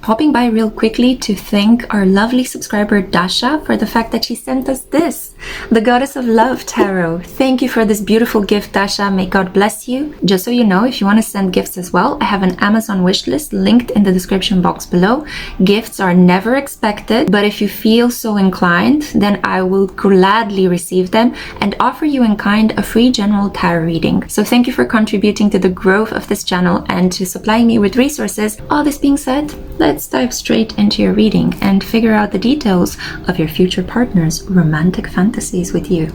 Popping by real quickly to thank our lovely subscriber Dasha for the fact that she sent us this, the Goddess of Love Tarot. Thank you for this beautiful gift, Dasha. May God bless you. Just so you know, if you want to send gifts as well, I have an Amazon wishlist linked in the description box below. Gifts are never expected, but if you feel so inclined, then I will gladly receive them and offer you in kind a free general tarot reading. So thank you for contributing to the growth of this channel and to supplying me with resources. All this being said, let's dive straight into your reading and figure out the details of your future partner's romantic fantasies with you.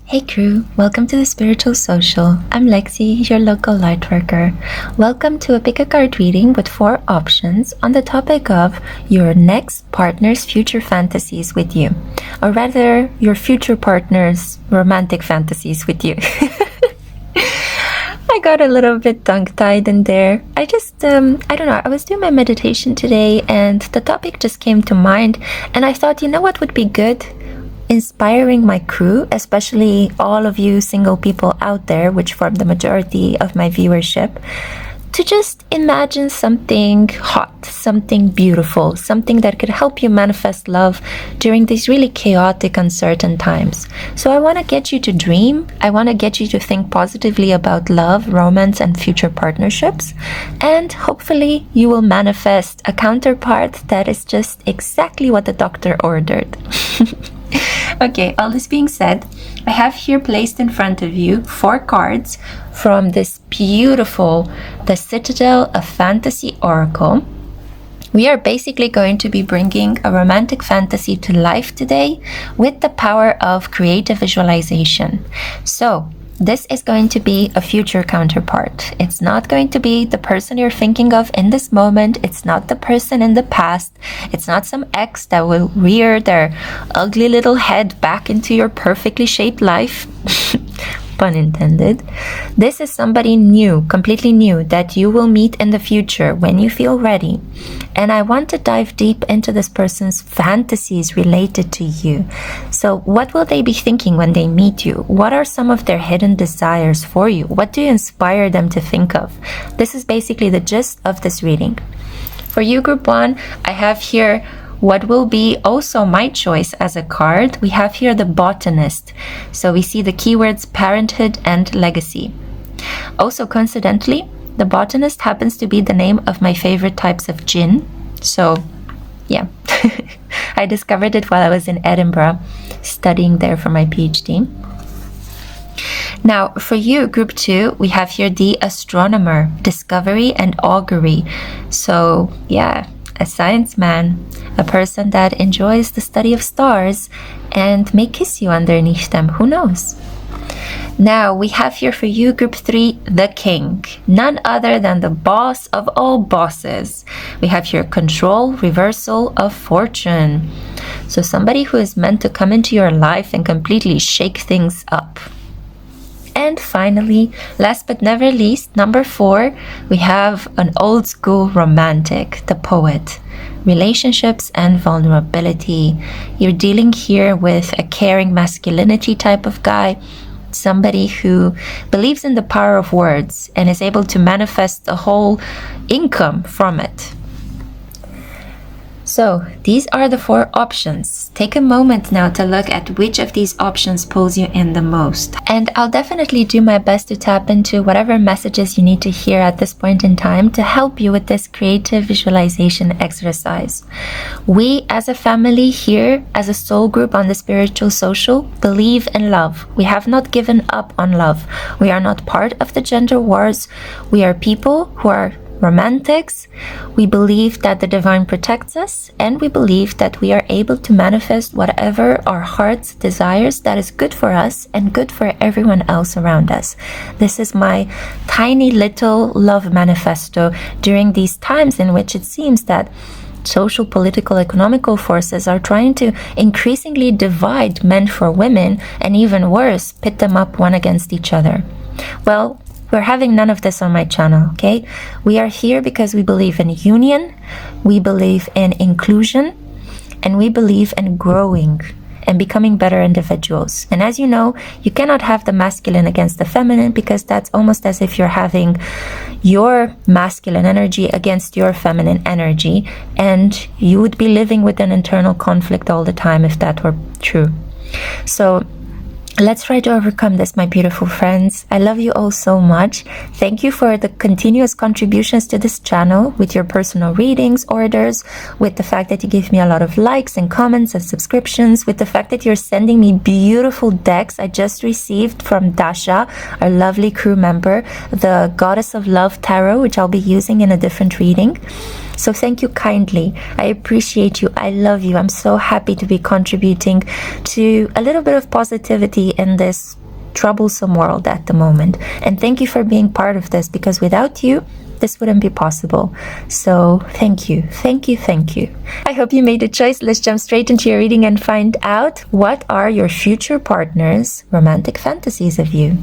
Hey crew, welcome to the Spiritual Social. I'm Lexi, your local lightworker. Welcome to a pick-a-card reading with 4 options on the topic of your next partner's future fantasies with you. Or rather, your future partner's romantic fantasies with you. I got a little bit tongue-tied in there. I don't know, I was doing my meditation today and the topic just came to mind and I thought, you know what would be good? Inspiring my crew, especially all of you single people out there, which form the majority of my viewership, to just imagine something hot, something beautiful, something that could help you manifest love during these really chaotic, uncertain times. So I want to get you to dream. I want to get you to think positively about love, romance, and future partnerships. And hopefully you will manifest a counterpart that is just exactly what the doctor ordered. Okay, all this being said, I have here placed in front of you 4 cards from this beautiful The Citadel of Fantasy Oracle. We are basically going to be bringing a romantic fantasy to life today with the power of creative visualization. So, this is going to be a future counterpart. It's not going to be the person you're thinking of in this moment. It's not the person in the past. It's not some ex that will rear their ugly little head back into your perfectly shaped life. Pun intended. This is somebody new, completely new, that you will meet in the future when you feel ready. And I want to dive deep into this person's fantasies related to you. So what will they be thinking when they meet you? What are some of their hidden desires for you? What do you inspire them to think of? This is basically the gist of this reading. For you, Group 1, I have here what will be also my choice as a card. We have here the Botanist. So we see the keywords parenthood and legacy. Also, coincidentally, the Botanist happens to be the name of my favorite types of gin. So, yeah, I discovered it while I was in Edinburgh, studying there for my PhD. Now, for you, Group 2, we have here the Astronomer, Discovery and Augury. So, yeah, a science man, a person that enjoys the study of stars and may kiss you underneath them, who knows? Now we have here for you, Group 3, the King, none other than the boss of all bosses. We have here control, reversal of fortune. So somebody who is meant to come into your life and completely shake things up. And finally, last but never least, number 4, we have an old school romantic, the poet. Relationships and vulnerability. You're dealing here with a caring masculinity type of guy, somebody who believes in the power of words and is able to manifest a whole income from it. So these are the 4 options. Take a moment now to look at which of these options pulls you in the most. And I'll definitely do my best to tap into whatever messages you need to hear at this point in time to help you with this creative visualization exercise. We as a family here, as a soul group on the Spiritual Social, believe in love. We have not given up on love. We are not part of the gender wars. We are people who are romantics. We believe that the divine protects us, and we believe that we are able to manifest whatever our hearts desires that is good for us and good for everyone else around us. This is my tiny little love manifesto during these times in which it seems that social, political, economical forces are trying to increasingly divide men for women, and even worse, pit them up one against each other. Well, we're having none of this on my channel, okay? We are here because we believe in union, we believe in inclusion, and we believe in growing and becoming better individuals. And as you know, you cannot have the masculine against the feminine, because that's almost as if you're having your masculine energy against your feminine energy, and you would be living with an internal conflict all the time if that were true. So let's try to overcome this, my beautiful friends. I love you all so much. Thank you for the continuous contributions to this channel with your personal readings, orders, with the fact that you give me a lot of likes and comments and subscriptions, with the fact that you're sending me beautiful decks. I just received from Dasha, our lovely crew member, the Goddess of Love Tarot, which I'll be using in a different reading. So thank you kindly. I appreciate you. I love you. I'm so happy to be contributing to a little bit of positivity in this troublesome world at the moment. And thank you for being part of this, because without you, this wouldn't be possible. So thank you. Thank you. Thank you. I hope you made a choice. Let's jump straight into your reading and find out what are your future partner's romantic fantasies of you.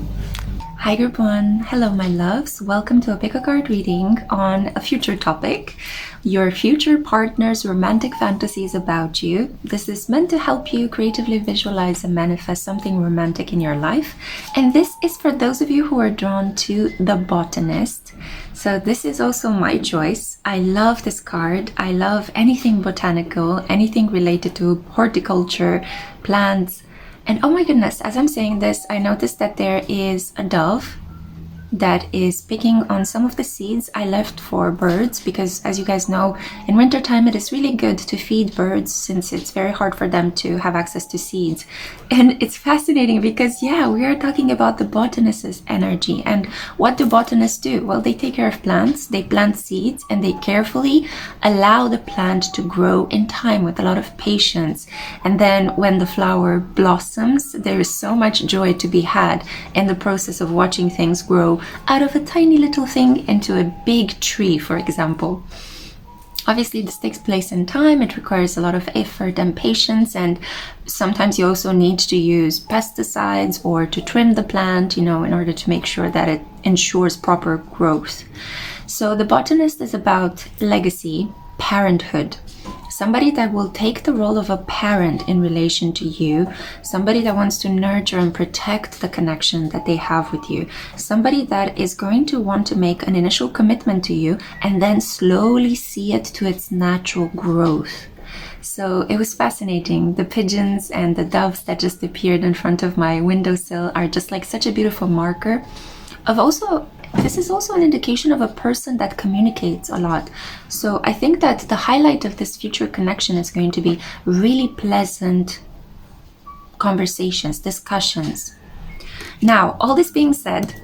Hi group one, hello my loves, welcome to a pick-a-card reading on a future topic, your future partner's romantic fantasies about you. This is meant to help you creatively visualize and manifest something romantic in your life, and this is for those of you who are drawn to the Botanist. So this is also my choice. I love this card. I love anything botanical, anything related to horticulture, plants. And oh my goodness, as I'm saying this, I noticed that there is a dove that is picking on some of the seeds I left for birds, because as you guys know, in wintertime it is really good to feed birds since it's very hard for them to have access to seeds. And it's fascinating because yeah, we are talking about the botanist's energy. And what do botanists do? Well, they take care of plants, they plant seeds, and they carefully allow the plant to grow in time with a lot of patience. And then when the flower blossoms, there is so much joy to be had in the process of watching things grow out of a tiny little thing into a big tree, for example. Obviously, this takes place in time. It requires a lot of effort and patience, and sometimes you also need to use pesticides or to trim the plant, in order to make sure that it ensures proper growth. So the Botanist is about legacy, parenthood. Somebody that will take the role of a parent in relation to you, somebody that wants to nurture and protect the connection that they have with you, somebody that is going to want to make an initial commitment to you and then slowly see it to its natural growth. So it was fascinating. The pigeons and the doves that just appeared in front of my windowsill are just like such a beautiful marker of also, this is also an indication of a person that communicates a lot. So I think that the highlight of this future connection is going to be really pleasant conversations, discussions. Now, all this being said,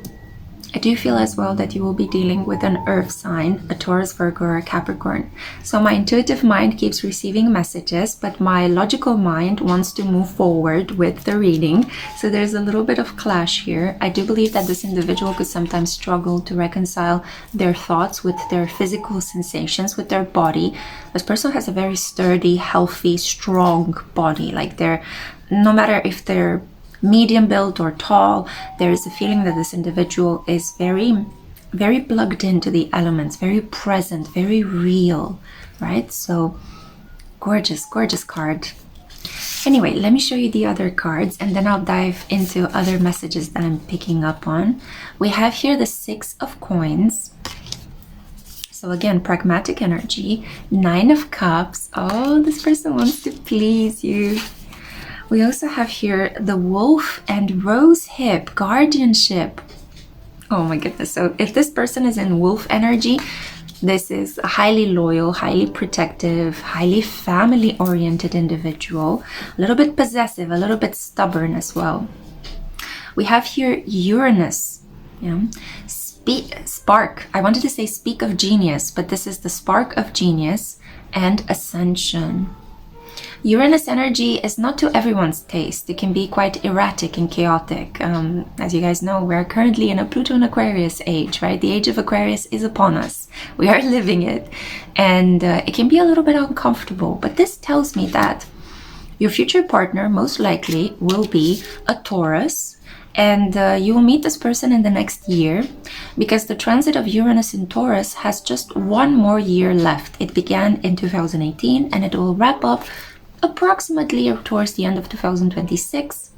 I do feel as well that you will be dealing with an earth sign, a Taurus, Virgo, or a Capricorn. So my intuitive mind keeps receiving messages, but my logical mind wants to move forward with the reading. So there's a little bit of clash here. I do believe that this individual could sometimes struggle to reconcile their thoughts with their physical sensations, with their body. This person has a very sturdy, healthy, strong body. Like no matter if they're medium built or tall, there is a feeling that this individual is very, very plugged into the elements, very present, very real, right? So gorgeous, gorgeous card. Anyway, let me show you the other cards and then I'll dive into other messages that I'm picking up on. We have here the Six of Coins. So again, pragmatic energy, Nine of Cups. Oh, this person wants to please you. We also have here the Wolf and Rose Hip, guardianship. Oh my goodness. So if this person is in wolf energy, this is a highly loyal, highly protective, highly family-oriented individual, a little bit possessive, a little bit stubborn as well. We have here Uranus, spark. I wanted to say speak of genius, but this is the spark of genius and ascension. Uranus energy is not to everyone's taste. It can be quite erratic and chaotic. As you guys know, we're currently in a Pluto and Aquarius age, right? The age of Aquarius is upon us. We are living it. And it can be a little bit uncomfortable. But this tells me that your future partner most likely will be a Taurus. And you will meet this person in the next year, because the transit of Uranus in Taurus has just one more year left. It began in 2018 and it will wrap up approximately towards the end of 2026.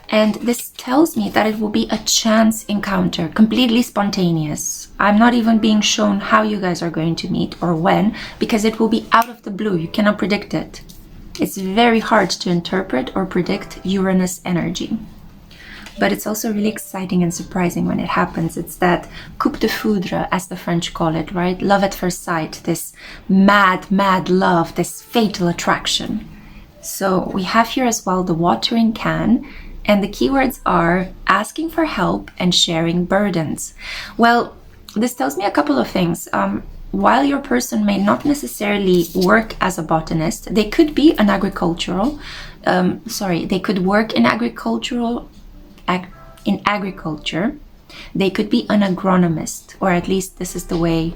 And this tells me that it will be a chance encounter, completely spontaneous. I'm not even being shown how you guys are going to meet or when, because it will be out of the blue. You cannot predict it. It's very hard to interpret or predict Uranus energy. But it's also really exciting and surprising when it happens. It's that coup de foudre, as the French call it, right? Love at first sight, this mad, mad love, this fatal attraction. So we have here as well the watering can, and the keywords are asking for help and sharing burdens. Well, this tells me a couple of things. While your person may not necessarily work as a botanist, they could be an agricultural, they could work in agriculture. They could be an agronomist, or at least this is the way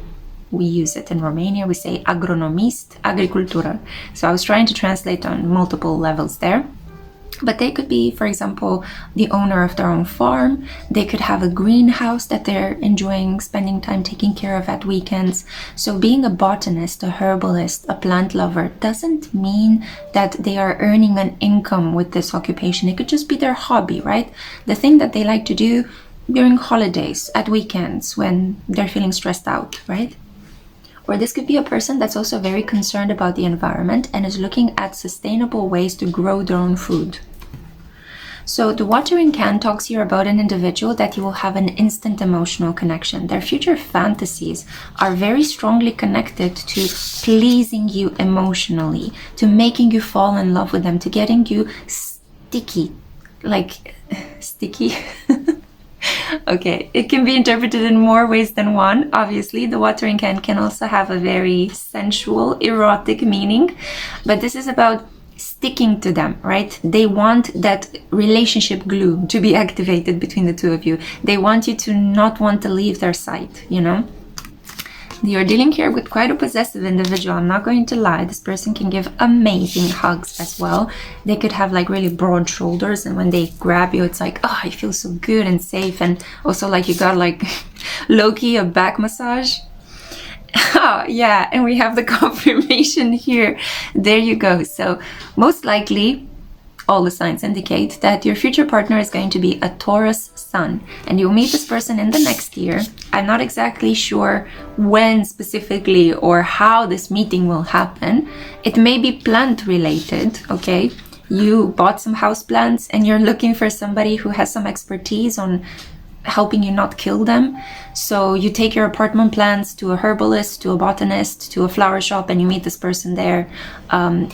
we use it in Romania. We say agronomist, agricultura. So I was trying to translate on multiple levels there. But they could be, for example, the owner of their own farm. They could have a greenhouse that they're enjoying spending time taking care of at weekends. So being a botanist, a herbalist, a plant lover doesn't mean that they are earning an income with this occupation. It could just be their hobby, right? The thing that they like to do during holidays, at weekends, when they're feeling stressed out, right? Or this could be a person that's also very concerned about the environment and is looking at sustainable ways to grow their own food. So the watering can talks here about an individual that you will have an instant emotional connection. Their future fantasies are very strongly connected to pleasing you emotionally, to making you fall in love with them, to getting you sticky. Okay, it can be interpreted in more ways than one. Obviously, the watering can also have a very sensual, erotic meaning, but this is about sticking to them, right? They want that relationship glue to be activated between the two of you. They want you to not want to leave their sight, you know? You're dealing here with quite a possessive individual. I'm not going to lie. This person can give amazing hugs as well. They could have like really broad shoulders, and when they grab you, it's like, oh, I feel so good and safe. And also like you got like low-key a back massage. Oh, yeah. And we have the confirmation here. There you go. So most likely, all the signs indicate that your future partner is going to be a Taurus Sun, and you'll meet this person in the next year. I'm not exactly sure when specifically or how this meeting will happen. It may be plant related, okay? You bought some houseplants and you're looking for somebody who has some expertise on helping you not kill them. So you take your apartment plants to a herbalist, to a botanist, to a flower shop, and you meet this person there.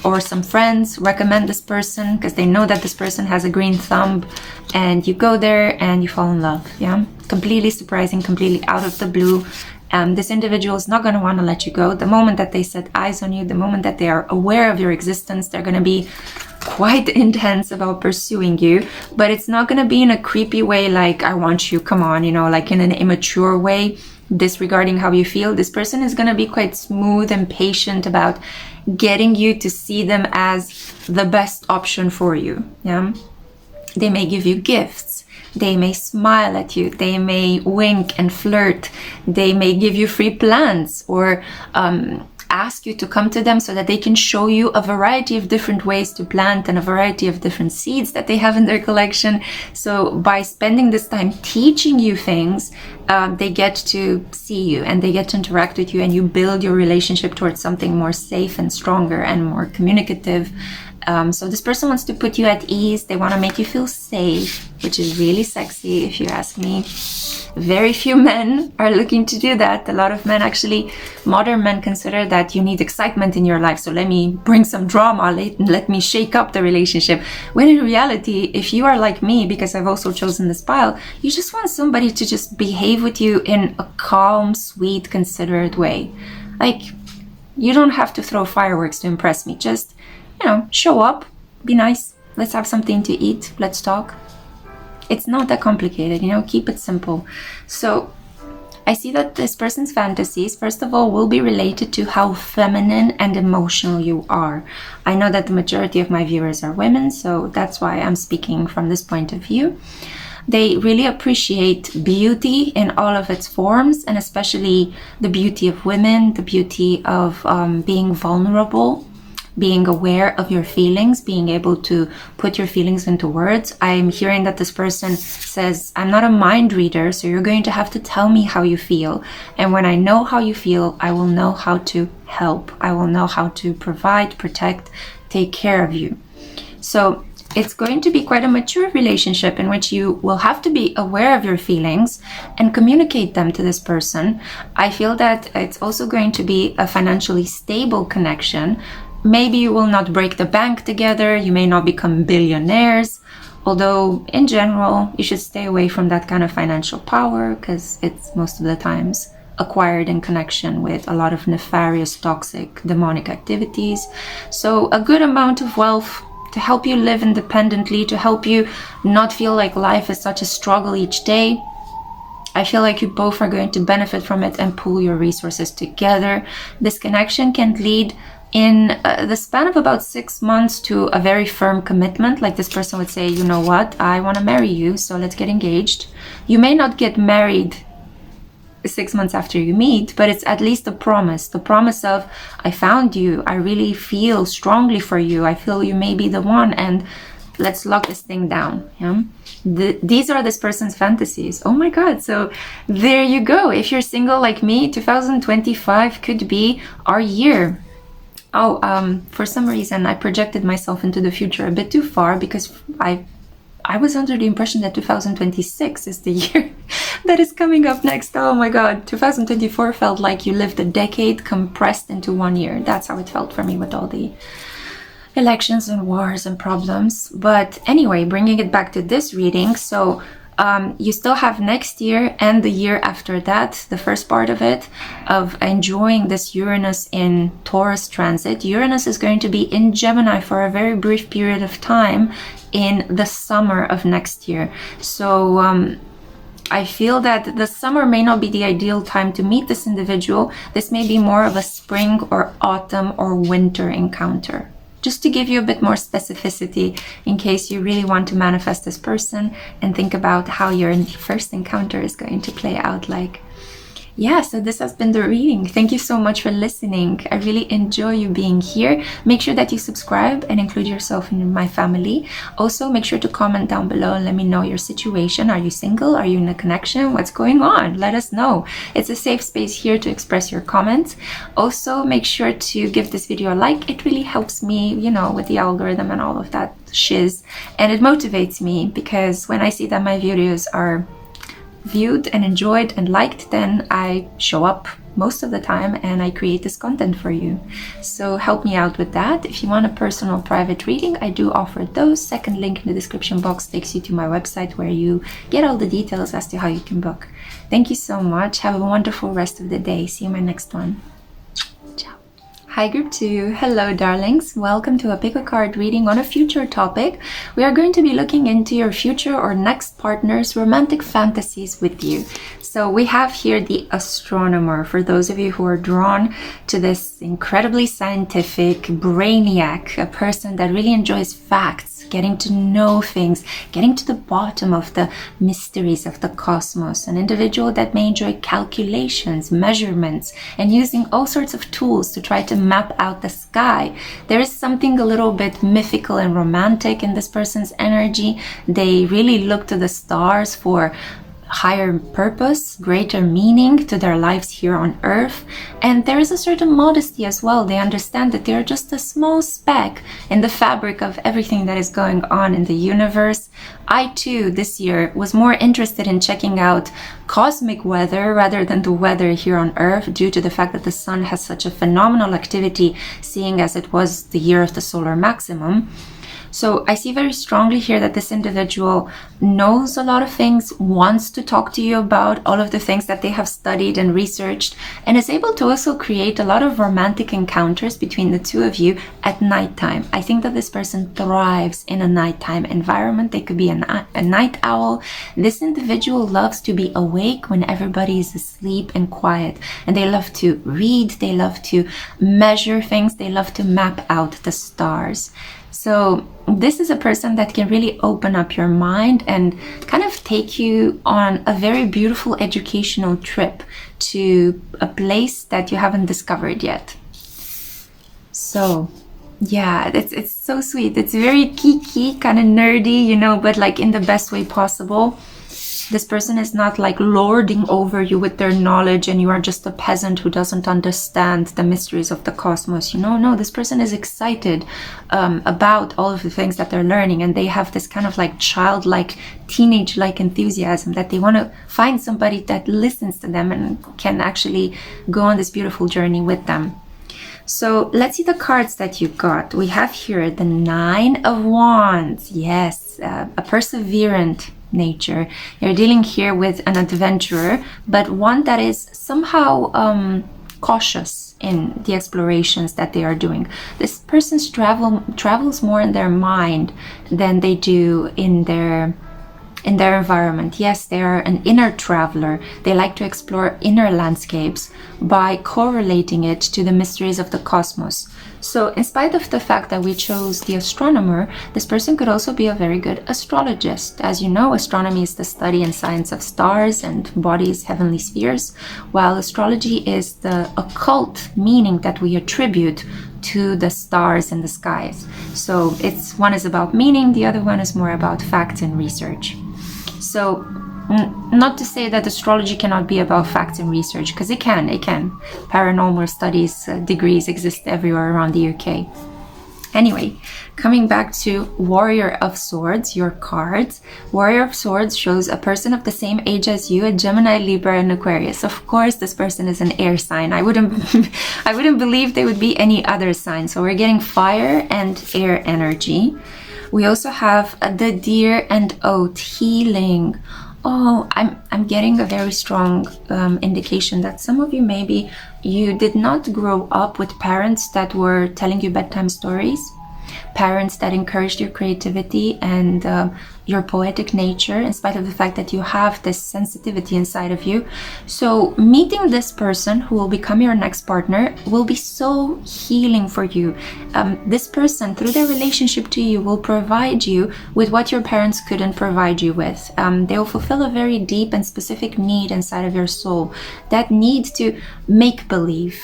Or some friends recommend this person because they know that this person has a green thumb, and you go there and you fall in love. Yeah, completely surprising, completely out of the blue. This individual is not going to want to let you go. The moment that they set eyes on you, the moment that they are aware of your existence, they're going to be quite intense about pursuing you, but it's not going to be in a creepy way like, I want you, come on, you know, like in an immature way, disregarding how you feel. This person is going to be quite smooth and patient about getting you to see them as the best option for you. Yeah, they may give you gifts. They may smile at you. They may wink and flirt. They may give you free plants or ask you to come to them so that they can show you a variety of different ways to plant and a variety of different seeds that they have in their collection. So by spending this time teaching you things, they get to see you and they get to interact with you, and you build your relationship towards something more safe and stronger and more communicative. So this person wants to put you at ease. They want to make you feel safe, which is really sexy if you ask me. Very few men are looking to do that. A lot of men, actually, modern men consider that you need excitement in your life. So let me bring some drama, let me shake up the relationship. When in reality, if you are like me, because I've also chosen this pile, you just want somebody to just behave with you in a calm, sweet, considerate way. Like, you don't have to throw fireworks to impress me. Just, you know, show up, be nice, let's have something to eat, let's talk. It's not that complicated, you know, keep it simple. So I see that this person's fantasies, first of all, will be related to how feminine and emotional you are. I know that the majority of my viewers are women, so that's why I'm speaking from this point of view. They really appreciate beauty in all of its forms, and especially the beauty of women, the beauty of being vulnerable. being aware of your feelings, being able to put your feelings into words. I'm hearing that this person says, I'm not a mind reader, so you're going to have to tell me how you feel. And when I know how you feel, I will know how to help. I will know how to provide, protect, take care of you. So it's going to be quite a mature relationship in which you will have to be aware of your feelings and communicate them to this person. I feel that it's also going to be a financially stable connection. Maybe you will not break the bank together. You may not become billionaires. Although in general, you should stay away from that kind of financial power because it's most of the times acquired in connection with a lot of nefarious, toxic, demonic activities. So a good amount of wealth to help you live independently, to help you not feel like life is such a struggle each day. I feel like you both are going to benefit from it and pool your resources together. This connection can lead in the span of about 6 months to a very firm commitment. Like this person would say, you know what, I want to marry you, so let's get engaged. You may not get married 6 months after you meet, but it's at least the promise of, I found you, I really feel strongly for you, I feel you may be the one, and let's lock this thing down. Yeah? These are this person's fantasies. Oh my god, so there you go. If you're single like me, 2025 could be our year. For some reason I projected myself into the future a bit too far, because I was under the impression that 2026 is the year that is coming up next. Oh my god, 2024 felt like you lived a decade compressed into 1 year. That's how it felt for me with all the elections and wars and problems. But anyway, bringing it back to this reading, so you still have next year and the year after that, the first part of it, of enjoying this Uranus in Taurus transit. Uranus is going to be in Gemini for a very brief period of time in the summer of next year. So I feel that the summer may not be the ideal time to meet this individual. This may be more of a spring or autumn or winter encounter. Just to give you a bit more specificity in case you really want to manifest this person and think about how your first encounter is going to play out like. Yeah, so this has been the reading. Thank you so much for listening. I really enjoy you being here. Make sure that you subscribe and include yourself in my family. Also, make sure to comment down below and let me know your situation. Are you single? Are you in a connection? What's going on? Let us know. It's a safe space here to express your comments. Also, make sure to give this video a like. It really helps me, you know, with the algorithm and all of that shiz. And it motivates me because when I see that my videos are viewed and enjoyed and liked, then I show up most of the time and I create this content for you. So help me out with that. If you want a personal private reading, I do offer those. Second link in the description box takes you to my website where you get all the details as to how you can book. Thank you so much. Have a wonderful rest of the day. See you in my next one. Ciao. Hi group 2, hello darlings, welcome to a pick a card reading on a future topic. We are going to be looking into your future or next partner's romantic fantasies with you. So we have here the astronomer, for those of you who are drawn to this incredibly scientific brainiac, a person that really enjoys facts, getting to know things, getting to the bottom of the mysteries of the cosmos, an individual that may enjoy calculations, measurements, and using all sorts of tools to try to map out the sky. There is something a little bit mythical and romantic in this person's energy. They really look to the stars for higher purpose, greater meaning to their lives here on earth, and there is a certain modesty as well. They understand that they are just a small speck in the fabric of everything that is going on in the universe. I too this year was more interested in checking out cosmic weather rather than the weather here on earth, due to the fact that the sun has such a phenomenal activity, seeing as it was the year of the solar maximum. So I see very strongly here that this individual knows a lot of things, wants to talk to you about all of the things that they have studied and researched, and is able to also create a lot of romantic encounters between the two of you at nighttime. I think that this person thrives in a nighttime environment. They could be a night owl. This individual loves to be awake when everybody is asleep and quiet, and they love to read, they love to measure things, they love to map out the stars. So this is a person that can really open up your mind and kind of take you on a very beautiful educational trip to a place that you haven't discovered yet. So Yeah, it's so sweet. It's very geeky, kind of nerdy, you know, but like in the best way possible. This person is not like lording over you with their knowledge and you are just a peasant who doesn't understand the mysteries of the cosmos. You know, no, this person is excited about all of the things that they're learning, and they have this kind of like childlike, teenage-like enthusiasm that they want to find somebody that listens to them and can actually go on this beautiful journey with them. So let's see the cards that you got. We have here the Nine of Wands. Yes, a perseverant nature. You're dealing here with an adventurer, but one that is somehow cautious in the explorations that they are doing. This person's travels more in their mind than they do in their environment. Yes, they are an inner traveler. They like to explore inner landscapes by correlating it to the mysteries of the cosmos. So in spite of the fact that we chose the astronomer, this person could also be a very good astrologist. As you know, astronomy is the study and science of stars and bodies, heavenly spheres, while astrology is the occult meaning that we attribute to the stars and the skies. So it's one is about meaning, the other one is more about facts and research. So not to say that astrology cannot be about facts and research, because it can. Paranormal studies degrees exist everywhere around the UK. Anyway, coming back to Warrior of Swords, your cards. Warrior of Swords shows a person of the same age as you, a Gemini, Libra, and Aquarius. Of course, this person is an air sign. I wouldn't believe they would be any other sign. So we're getting fire and air energy. We also have the Deer and Oat, healing. Oh, I'm getting a very strong indication that some of you, maybe you did not grow up with parents that were telling you bedtime stories, parents that encouraged your creativity and your poetic nature, in spite of the fact that you have this sensitivity inside of you. So meeting this person who will become your next partner will be so healing for you. This person, through their relationship to you, will provide you with what your parents couldn't provide you with. They will fulfill a very deep and specific need inside of your soul, that need to make believe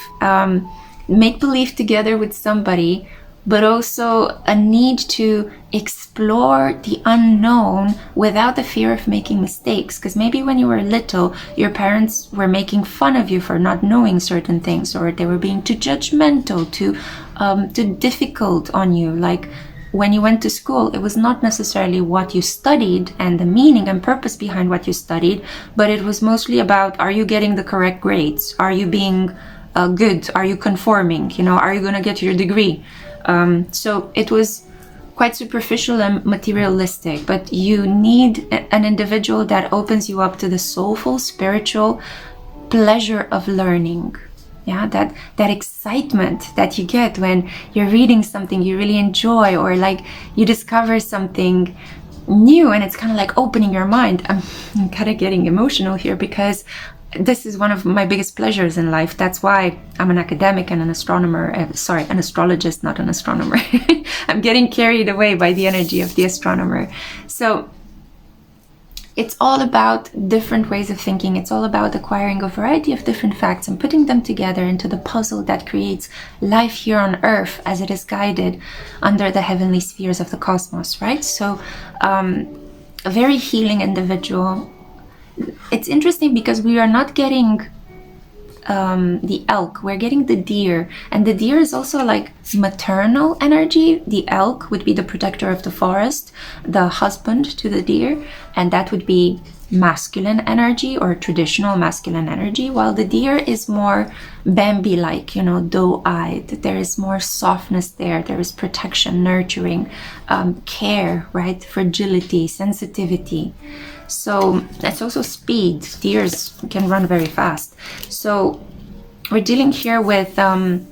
together with somebody, but also a need to explore the unknown without the fear of making mistakes. Because maybe when you were little, your parents were making fun of you for not knowing certain things, or they were being too judgmental, too difficult on you. Like when you went to school, it was not necessarily what you studied and the meaning and purpose behind what you studied, but it was mostly about, are you getting the correct grades? Are you being good? Are you conforming? You know, are you going to get your degree? So it was quite superficial and materialistic, but you need an individual that opens you up to the soulful, spiritual pleasure of learning. Yeah, that excitement that you get when you're reading something you really enjoy, or like you discover something new and it's kind of like opening your mind. I'm kind of getting emotional here because this is one of my biggest pleasures in life. That's why I'm an academic and an astronomer. An astrologist, not an astronomer. I'm getting carried away by the energy of the astronomer. So it's all about different ways of thinking. It's all about acquiring a variety of different facts and putting them together into the puzzle that creates life here on Earth as it is guided under the heavenly spheres of the cosmos, right? So a very healing individual. It's interesting because we are not getting the elk, we're getting the deer, and the deer is also like maternal energy. The elk would be the protector of the forest, the husband to the deer, and that would be masculine energy or traditional masculine energy, while the deer is more Bambi-like, you know, doe-eyed. There is more softness there. There is protection, nurturing, care, right? Fragility, sensitivity. So it's also speed. Deers can run very fast. So we're dealing here with an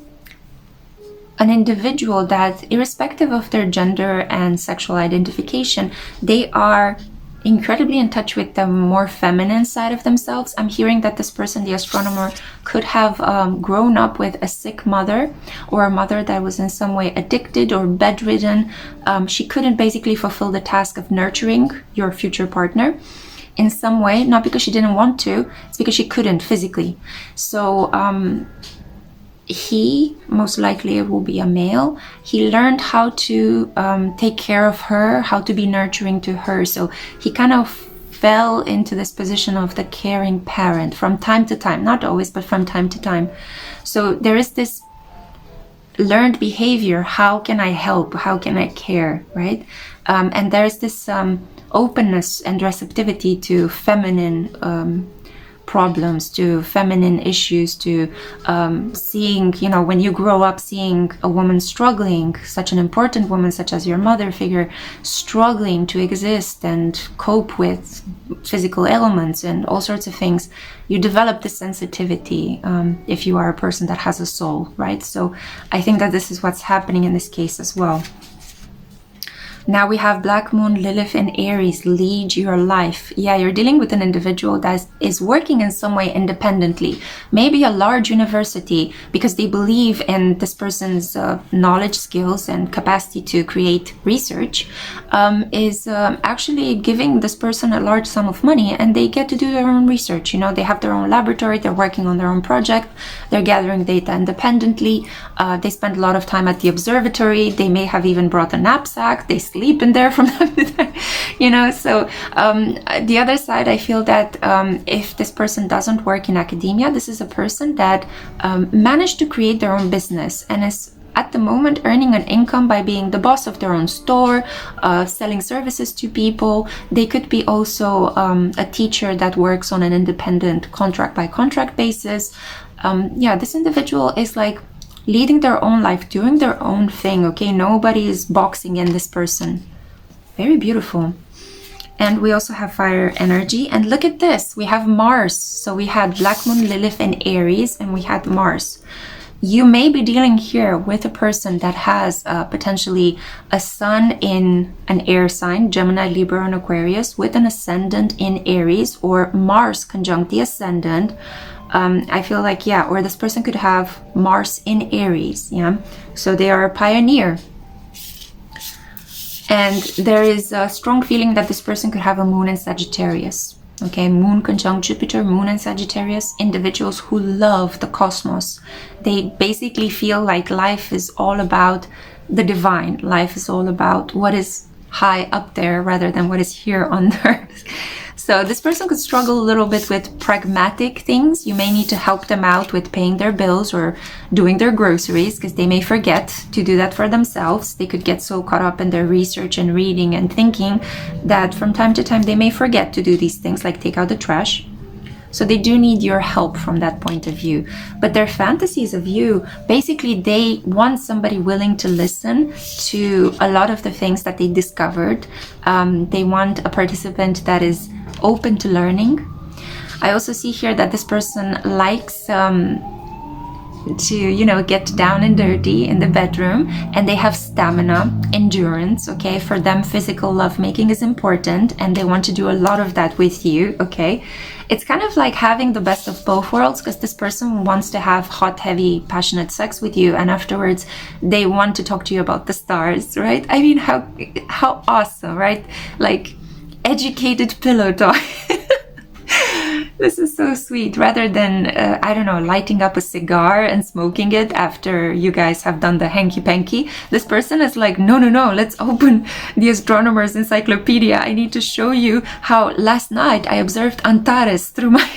individual that, irrespective of their gender and sexual identification, they are incredibly in touch with the more feminine side of themselves. I'm hearing that this person, the astronomer, could have grown up with a sick mother, or a mother that was in some way addicted or bedridden. She couldn't basically fulfill the task of nurturing your future partner in some way, not because she didn't want to, it's because she couldn't physically. So he, most likely it will be a male, he learned how to take care of her, how to be nurturing to her. So he kind of fell into this position of the caring parent from time to time, not always, but from time to time. So there is this learned behavior. How can I help? How can I care, right? And there's this openness and receptivity to feminine problems, to feminine issues, to seeing, you know, when you grow up seeing a woman struggling, such an important woman such as your mother figure, struggling to exist and cope with physical ailments and all sorts of things, you develop this sensitivity if you are a person that has a soul, right? So I think that this is what's happening in this case as well. Now we have Black Moon, Lilith in Aries, lead your life. Yeah, you're dealing with an individual that is working in some way independently. Maybe a large university, because they believe in this person's knowledge, skills, and capacity to create research, is actually giving this person a large sum of money, and they get to do their own research. You know, they have their own laboratory, they're working on their own project, they're gathering data independently. They spend a lot of time at the observatory. They may have even brought a knapsack. They sleep in there from time to time, you know. So the other side, I feel that if this person doesn't work in academia, this is a person that managed to create their own business and is at the moment earning an income by being the boss of their own store, selling services to people. They could be also a teacher that works on an independent contract by contract basis. Yeah, this individual is like leading their own life, doing their own thing, okay? Nobody is boxing in this person. Very beautiful. And we also have fire energy. And look at this, we have Mars. So we had Black Moon, Lilith in Aries, and we had Mars. You may be dealing here with a person that has potentially a sun in an air sign, Gemini, Libra, and Aquarius, with an ascendant in Aries, or Mars conjunct the ascendant. I feel like, yeah, or this person could have Mars in Aries, yeah? So they are a pioneer. And there is a strong feeling that this person could have a moon in Sagittarius, okay? Moon conjunct Jupiter, moon in Sagittarius, individuals who love the cosmos. They basically feel like life is all about the divine. Life is all about what is high up there rather than what is here on earth. So this person could struggle a little bit with pragmatic things. You may need to help them out with paying their bills or doing their groceries, because they may forget to do that for themselves. They could get so caught up in their research and reading and thinking that from time to time they may forget to do these things, like take out the trash. So they do need your help from that point of view. But their fantasies of you, basically they want somebody willing to listen to a lot of the things that they discovered. They want a participant that is open to learning. I also see here that this person likes to, you know, get down and dirty in the bedroom, and they have stamina, endurance, okay? For them, physical lovemaking is important, and they want to do a lot of that with you, okay? It's kind of like having the best of both worlds, because this person wants to have hot, heavy, passionate sex with you, and afterwards they want to talk to you about the stars, right? I mean, how awesome, right? Like educated pillow talk. This is so sweet. Rather than, I don't know, lighting up a cigar and smoking it after you guys have done the hanky-panky, this person is like, no, let's open the Astronomer's Encyclopedia. I need to show you how last night I observed Antares through my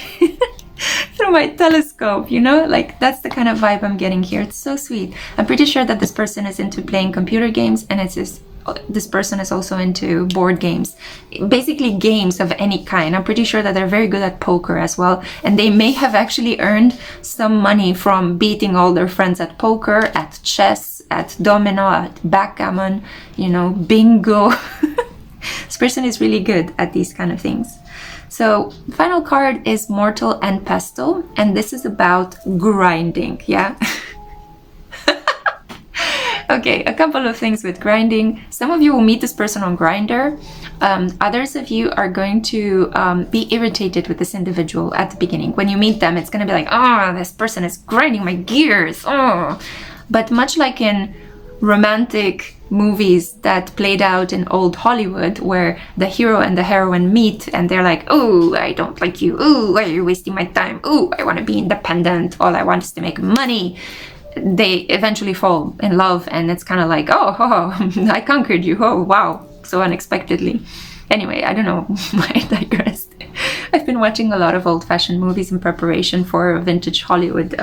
through my telescope, you know? Like, that's the kind of vibe I'm getting here. It's so sweet. I'm pretty sure that this person is into playing computer games, and this person is also into board games, basically games of any kind. I'm pretty sure that they're very good at poker as well, and they may have actually earned some money from beating all their friends at poker, at chess, at domino, at backgammon, you know, bingo. This person is really good at these kind of things. So final card is Mortal and Pestle, and this is about grinding, yeah? Okay, a couple of things with grinding. Some of you will meet this person on Grindr. Others of you are going to be irritated with this individual at the beginning. When you meet them, it's going to be like, oh, this person is grinding my gears. Oh. But much like in romantic movies that played out in old Hollywood, where the hero and the heroine meet and they're like, oh, I don't like you. Oh, why are you wasting my time? Oh, I want to be independent. All I want is to make money. they eventually fall in love, and it's kind of like, oh, I conquered you, oh wow, so unexpectedly. Anyway, I don't know why I digressed. I've been watching a lot of old-fashioned movies in preparation for vintage Hollywood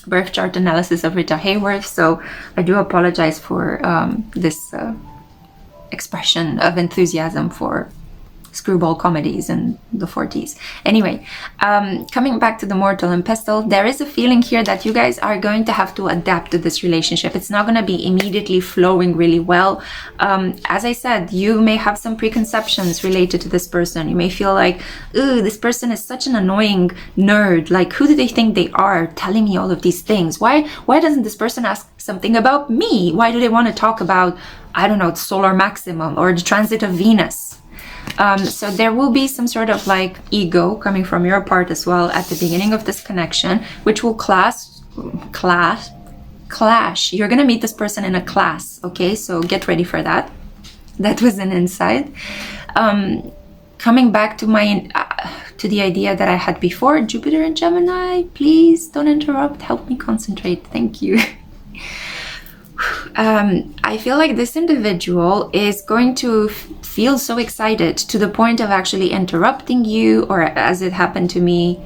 birth chart analysis of Rita Hayworth, so I do apologize for this expression of enthusiasm for screwball comedies in the 40s. Anyway, coming back to the mortal and pestle, there is a feeling here that you guys are going to have to adapt to this relationship. It's not going to be immediately flowing really well. As I said, you may have some preconceptions related to this person. You may feel like, ooh, this person is such an annoying nerd. Like, who do they think they are telling me all of these things? Why doesn't this person ask something about me? Why do they want to talk about, I don't know, solar maximum or the transit of Venus? So there will be some sort of like ego coming from your part as well at the beginning of this connection, which will clash. You're gonna meet this person in a class, okay? So get ready for that. That was an insight. Coming back to my to the idea that I had before, Jupiter and Gemini, please don't interrupt. Help me concentrate. Thank you. I feel like this individual is going to feel so excited to the point of actually interrupting you, or as it happened to me,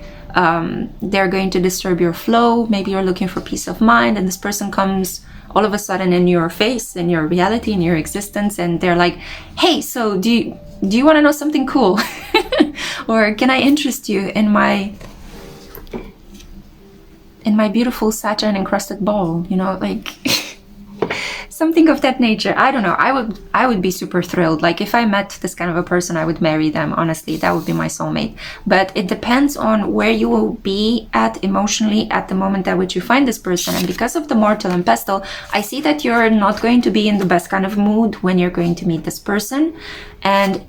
they're going to disturb your flow. Maybe you're looking for peace of mind, and this person comes all of a sudden in your face, in your reality, in your existence, and they're like, hey, so do you want to know something cool? Or can I interest you in my beautiful Saturn encrusted ball, you know, like something of that nature. I don't know. I would be super thrilled. Like, if I met this kind of a person, I would marry them. Honestly, that would be my soulmate. But it depends on where you will be at emotionally at the moment at which you find this person. And because of the mortal and pestle, I see that you're not going to be in the best kind of mood when you're going to meet this person. And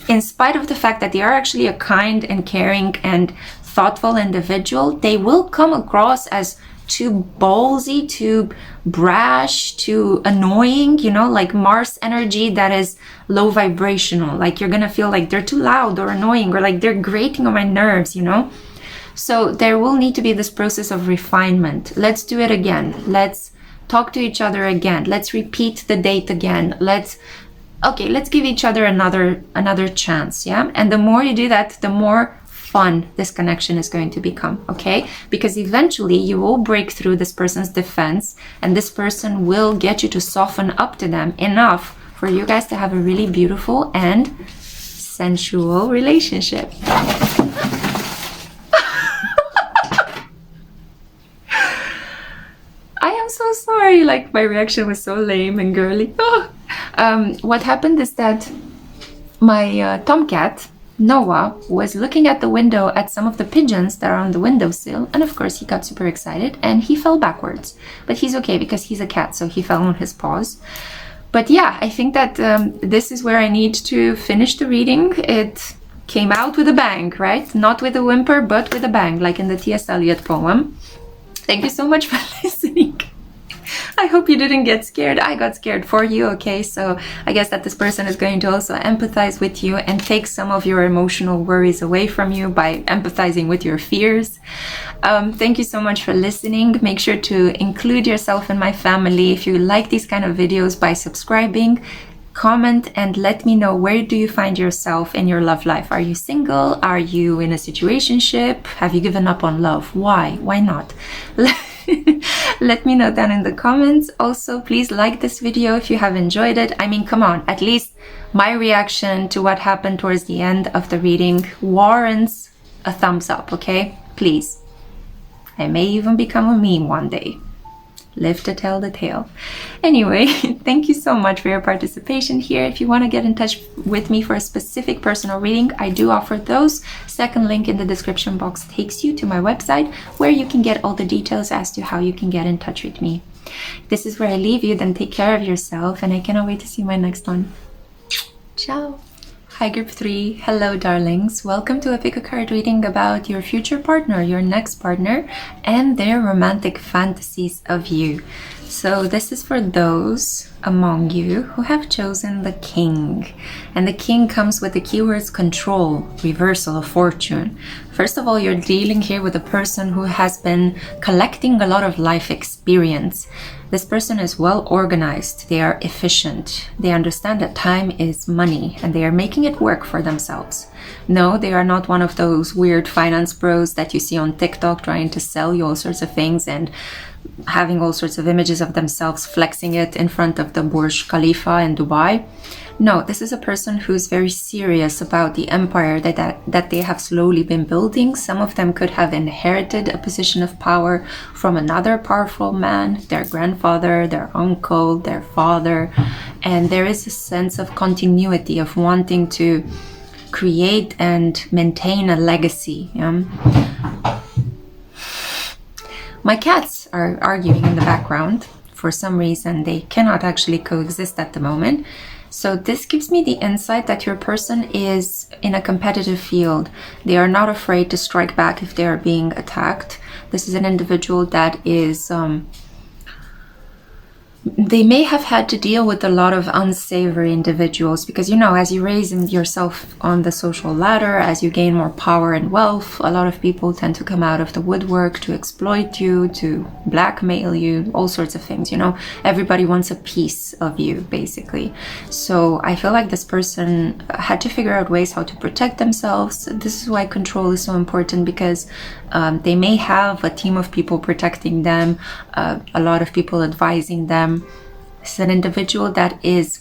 in spite of the fact that they are actually a kind and caring and thoughtful individual, they will come across as too ballsy, too brash, too annoying, you know, like Mars energy that is low vibrational. Like, you're gonna feel like they're too loud or annoying, or like they're grating on my nerves, you know. So there will need to be this process of refinement. Let's do it again. Let's talk to each other again. Let's repeat the date again. Let's give each other another chance. Yeah. And the more you do that, the more fun this connection is going to become, okay? Because eventually you will break through this person's defense, and this person will get you to soften up to them enough for you guys to have a really beautiful and sensual relationship. I am so sorry, like my reaction was so lame and girly. What happened is that my tomcat Noah was looking at the window at some of the pigeons that are on the windowsill, and of course he got super excited and he fell backwards. But he's okay because he's a cat, so he fell on his paws. But yeah, I think that this is where I need to finish the reading. It came out with a bang, right? Not with a whimper, but with a bang, like in the T.S. Eliot poem. Thank you so much for listening. I hope you didn't get scared. I got scared for you, okay? So I guess that this person is going to also empathize with you and take some of your emotional worries away from you by empathizing with your fears. Thank you so much for listening. Make sure to include yourself in my family if you like these kind of videos by subscribing. Comment and let me know, where do you find yourself in your love life? Are you single? Are you in a situationship? Have you given up on love? Why? Why not? Let me know down in the comments. Also, please like this video if you have enjoyed it. I mean, come on, at least my reaction to what happened towards the end of the reading warrants a thumbs up, okay? Please. I may even become a meme one day. Live to tell the tale. Anyway, thank you so much for your participation here. If you want to get in touch with me for a specific personal reading, I do offer those. Second link in the description box takes you to my website, where you can get all the details as to how you can get in touch with me. This is where I leave you. Then take care of yourself, and I cannot wait to see my next one. Ciao. Hi group 3, hello darlings. Welcome to a pick-a-card reading about your future partner, your next partner, and their romantic fantasies of you. So this is for those among you who have chosen the king. And the king comes with the keywords control, reversal of fortune. First of all, you're dealing here with a person who has been collecting a lot of life experience. This person is well organized, they are efficient, they understand that time is money, and they are making it work for themselves. No, they are not one of those weird finance bros that you see on TikTok trying to sell you all sorts of things and having all sorts of images of themselves flexing it in front of the Burj Khalifa in Dubai. No, this is a person who's very serious about the empire that they have slowly been building. Some of them could have inherited a position of power from another powerful man, their grandfather, their uncle, their father. And there is a sense of continuity, of wanting to create and maintain a legacy. Yeah? My cats are arguing in the background. For some reason, they cannot actually coexist at the moment. So this gives me the insight that your person is in a competitive field. They are not afraid to strike back if they are being attacked. This is an individual that is... they may have had to deal with a lot of unsavory individuals because, you know, as you raise yourself on the social ladder, as you gain more power and wealth, a lot of people tend to come out of the woodwork to exploit you, to blackmail you, all sorts of things, you know. Everybody wants a piece of you, basically. So I feel like this person had to figure out ways how to protect themselves. This is why control is so important, because they may have a team of people protecting them, a lot of people advising them. This is an individual that is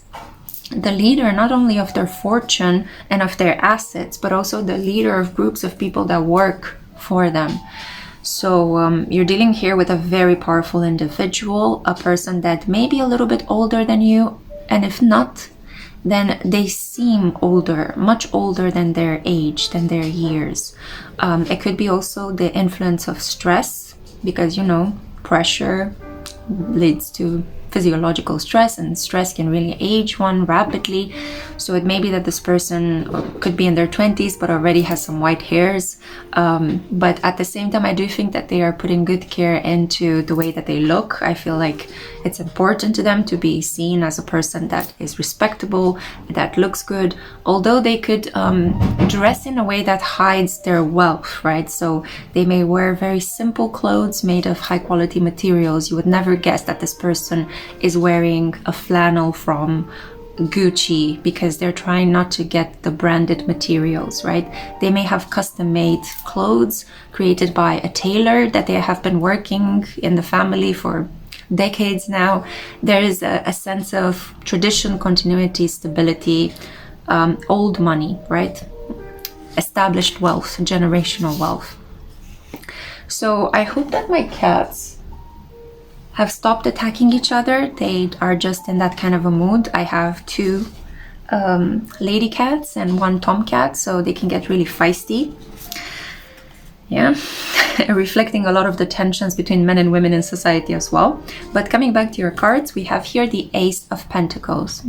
the leader not only of their fortune and of their assets, but also the leader of groups of people that work for them. So you're dealing here with a very powerful individual, a person that may be a little bit older than you, and if not, then they seem older, much older than their age, than their years. It could be also the influence of stress, because, you know, pressure leads to physiological stress, and stress can really age one rapidly. So it may be that this person could be in their 20s but already has some white hairs, but at the same time I do think that they are putting good care into the way that they look. I feel like it's important to them to be seen as a person that is respectable, that looks good, although they could dress in a way that hides their wealth, right? So they may wear very simple clothes made of high quality materials. You would never guess that this person is wearing a flannel from Gucci because they're trying not to get the branded materials, right? They may have custom made clothes created by a tailor that they have been working in the family for decades now. There is a sense of tradition, continuity, stability, old money, right? Established wealth, generational wealth. So I hope that my cats have stopped attacking each other. They are just in that kind of a mood. I have two lady cats and one tomcat, so they can get really feisty. Yeah, reflecting a lot of the tensions between men and women in society as well. But coming back to your cards, we have here the Ace of Pentacles.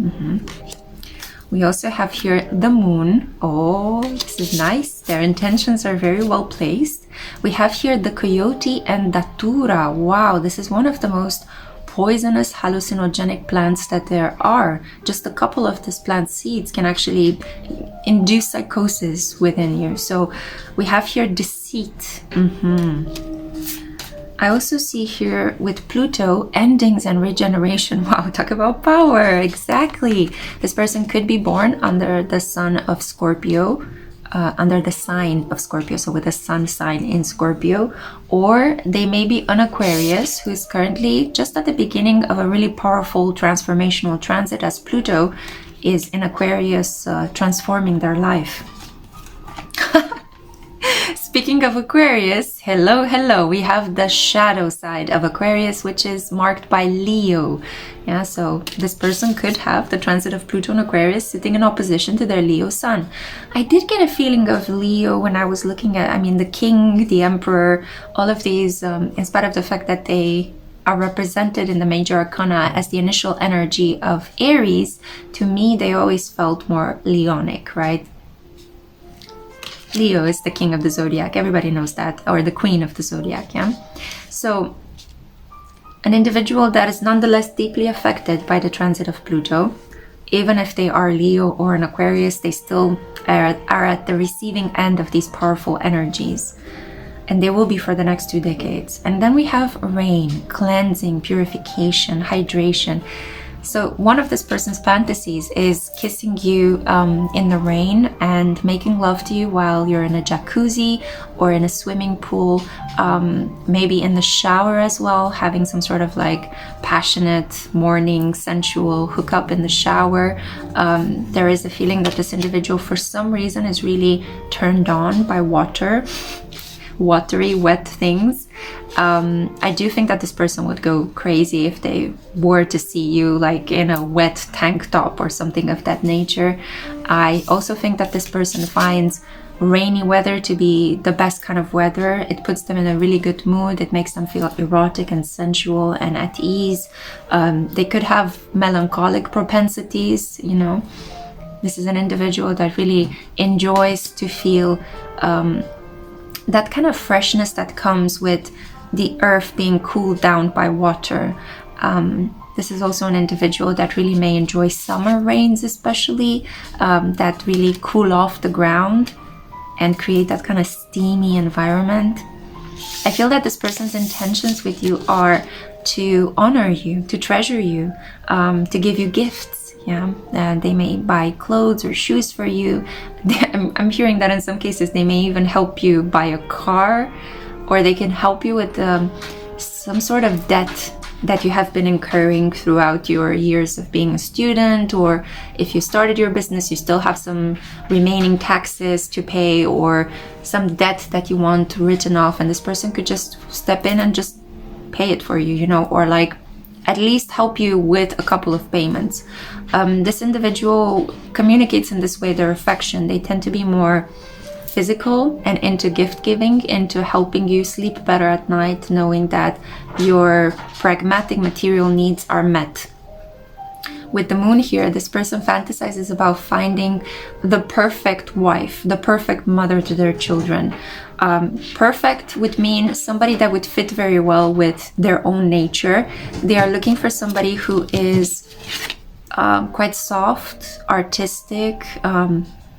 We also have here the Moon. Oh, this is nice. Their intentions are very well placed. We have here the Coyote and Datura. Wow, this is one of the most poisonous hallucinogenic plants that there are. Just a couple of this plant seeds can actually induce psychosis within you. So we have here deceit. I also see here with Pluto, endings and regeneration. Wow, talk about power. Exactly. This person could be born under the sun of Scorpio, under the sign of Scorpio, so with a sun sign in Scorpio, or they may be an Aquarius who is currently just at the beginning of a really powerful transformational transit, as Pluto is in Aquarius, transforming their life. Speaking of Aquarius, hello, we have the shadow side of Aquarius, which is marked by Leo. Yeah, so this person could have the transit of Pluto in Aquarius sitting in opposition to their Leo sun. I did get a feeling of Leo when I was looking at, the king, the emperor, all of these, in spite of the fact that they are represented in the major arcana as the initial energy of Aries. To me, they always felt more Leonic, right? Leo is the king of the zodiac, everybody knows that, or the queen of the zodiac, yeah? So An individual that is nonetheless deeply affected by the transit of Pluto. Even if they are Leo or an Aquarius, they still are at the receiving end of these powerful energies. And they will be for the next 2 decades. And then we have rain, cleansing, purification, hydration. So one of this person's fantasies is kissing you in the rain and making love to you while you're in a jacuzzi or in a swimming pool, maybe in the shower as well, having some sort of like passionate morning sensual hookup in the shower. There is a feeling that this individual for some reason is really turned on by water, watery, wet things. I do think that this person would go crazy if they were to see you like in a wet tank top or something of that nature. I also think that this person finds rainy weather to be the best kind of weather. It puts them in a really good mood. It makes them feel erotic and sensual and at ease. They could have melancholic propensities, you know. This is an individual that really enjoys to feel that kind of freshness that comes with the earth being cooled down by water. This is also an individual that really may enjoy summer rains, especially that really cool off the ground and create that kind of steamy environment. I feel that this person's intentions with you are to honor you, to treasure you, to give you gifts. Yeah, and they may buy clothes or shoes for you. I'm hearing that in some cases they may even help you buy a car, or they can help you with some sort of debt that you have been incurring throughout your years of being a student, or if you started your business, you still have some remaining taxes to pay or some debt that you want written off, and this person could just step in and just pay it for you, you know, or like at least help you with a couple of payments. This individual communicates in this way their affection. They tend to be more physical and into gift giving, into helping you sleep better at night, knowing that your pragmatic material needs are met. With the moon here, this person fantasizes about finding the perfect wife, the perfect mother to their children. Perfect would mean somebody that would fit very well with their own nature. They are looking for somebody who is quite soft, artistic.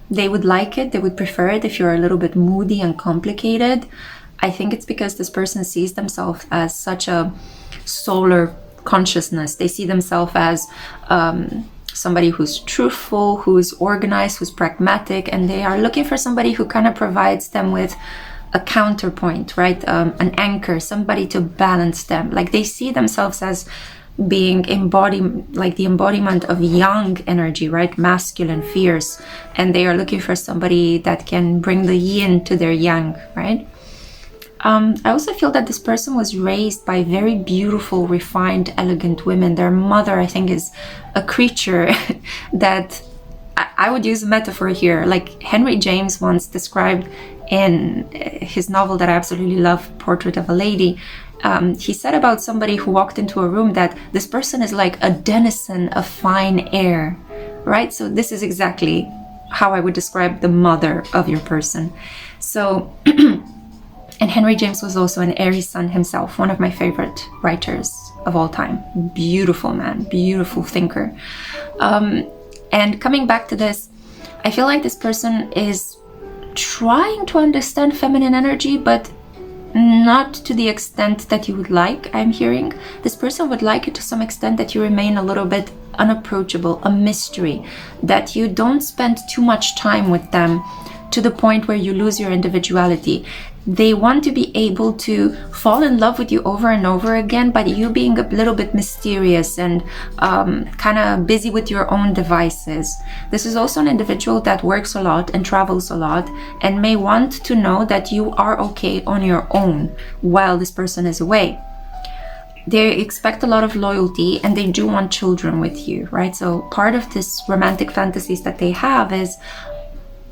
They would like it, they would prefer it if you're a little bit moody and complicated. I think it's because this person sees themselves as such a solar consciousness. They see themselves as somebody who's truthful, who's organized, who's pragmatic, and they are looking for somebody who kind of provides them with a counterpoint, right? An anchor, somebody to balance them. Like they see themselves as being like the embodiment of yang energy, right? Masculine, fierce, and they are looking for somebody that can bring the yin to their yang, right? I also feel that this person was raised by very beautiful, refined, elegant women. Their mother, I think, is a creature that I would use a metaphor here. Like Henry James once described in his novel that I absolutely love, Portrait of a Lady, he said about somebody who walked into a room that this person is like a denizen of fine air, right? So this is exactly how I would describe the mother of your person. So, and Henry James was also an Aries sun himself, one of my favorite writers of all time. Beautiful man, beautiful thinker. And coming back to this, I feel like this person is trying to understand feminine energy, but not to the extent that you would like. I'm hearing this person would like it to some extent that you remain a little bit unapproachable, a mystery, that you don't spend too much time with them to the point where you lose your individuality. They want to be able to fall in love with you over and over again, but you being a little bit mysterious and kind of busy with your own devices. This is also an individual that works a lot and travels a lot and may want to know that you are okay on your own while this person is away. They expect a lot of loyalty and they do want children with you, right? So part of this romantic fantasies that they have is,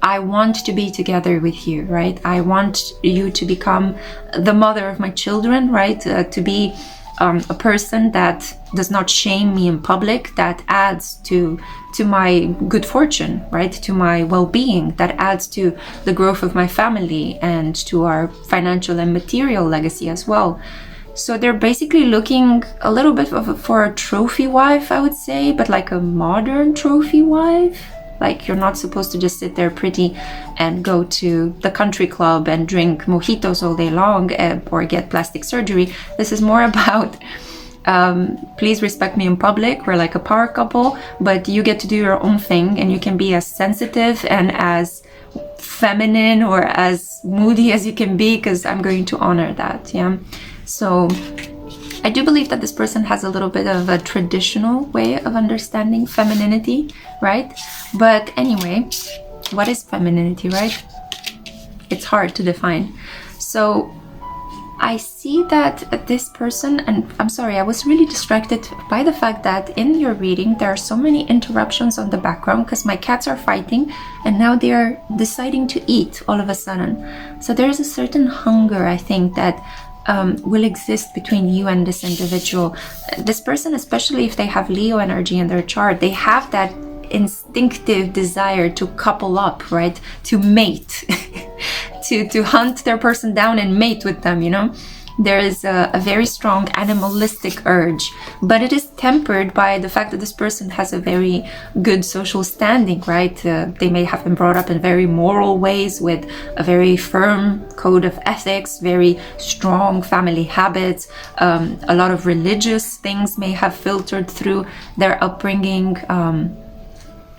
I want to be together with you, right? I want you to become the mother of my children, right? To be a person that does not shame me in public, that adds to my good fortune, right? To my well-being, that adds to the growth of my family and to our financial and material legacy as well. So they're basically looking a little bit for a trophy wife, I would say, but like a modern trophy wife. Like, you're not supposed to just sit there pretty and go to the country club and drink mojitos all day long or get plastic surgery. This is more about, please respect me in public. We're like a power couple, but you get to do your own thing, and you can be as sensitive and as feminine or as moody as you can be, because I'm going to honor that. Yeah. So I do believe that this person has a little bit of a traditional way of understanding femininity, right? But anyway, what is femininity, right? It's hard to define. So I see that this person, and I'm sorry, I was really distracted by the fact that in your reading there are so many interruptions on the background because my cats are fighting and now they are deciding to eat all of a sudden. So there's a certain hunger, I think, that will exist between you and this individual. This person, especially if they have Leo energy in their chart, they have that instinctive desire to couple up, right? To mate, to hunt their person down and mate with them, you know? There is a very strong animalistic urge, but it is tempered by the fact that this person has a very good social standing, right? They may have been brought up in very moral ways with a very firm code of ethics, very strong family habits. A lot of religious things may have filtered through their upbringing.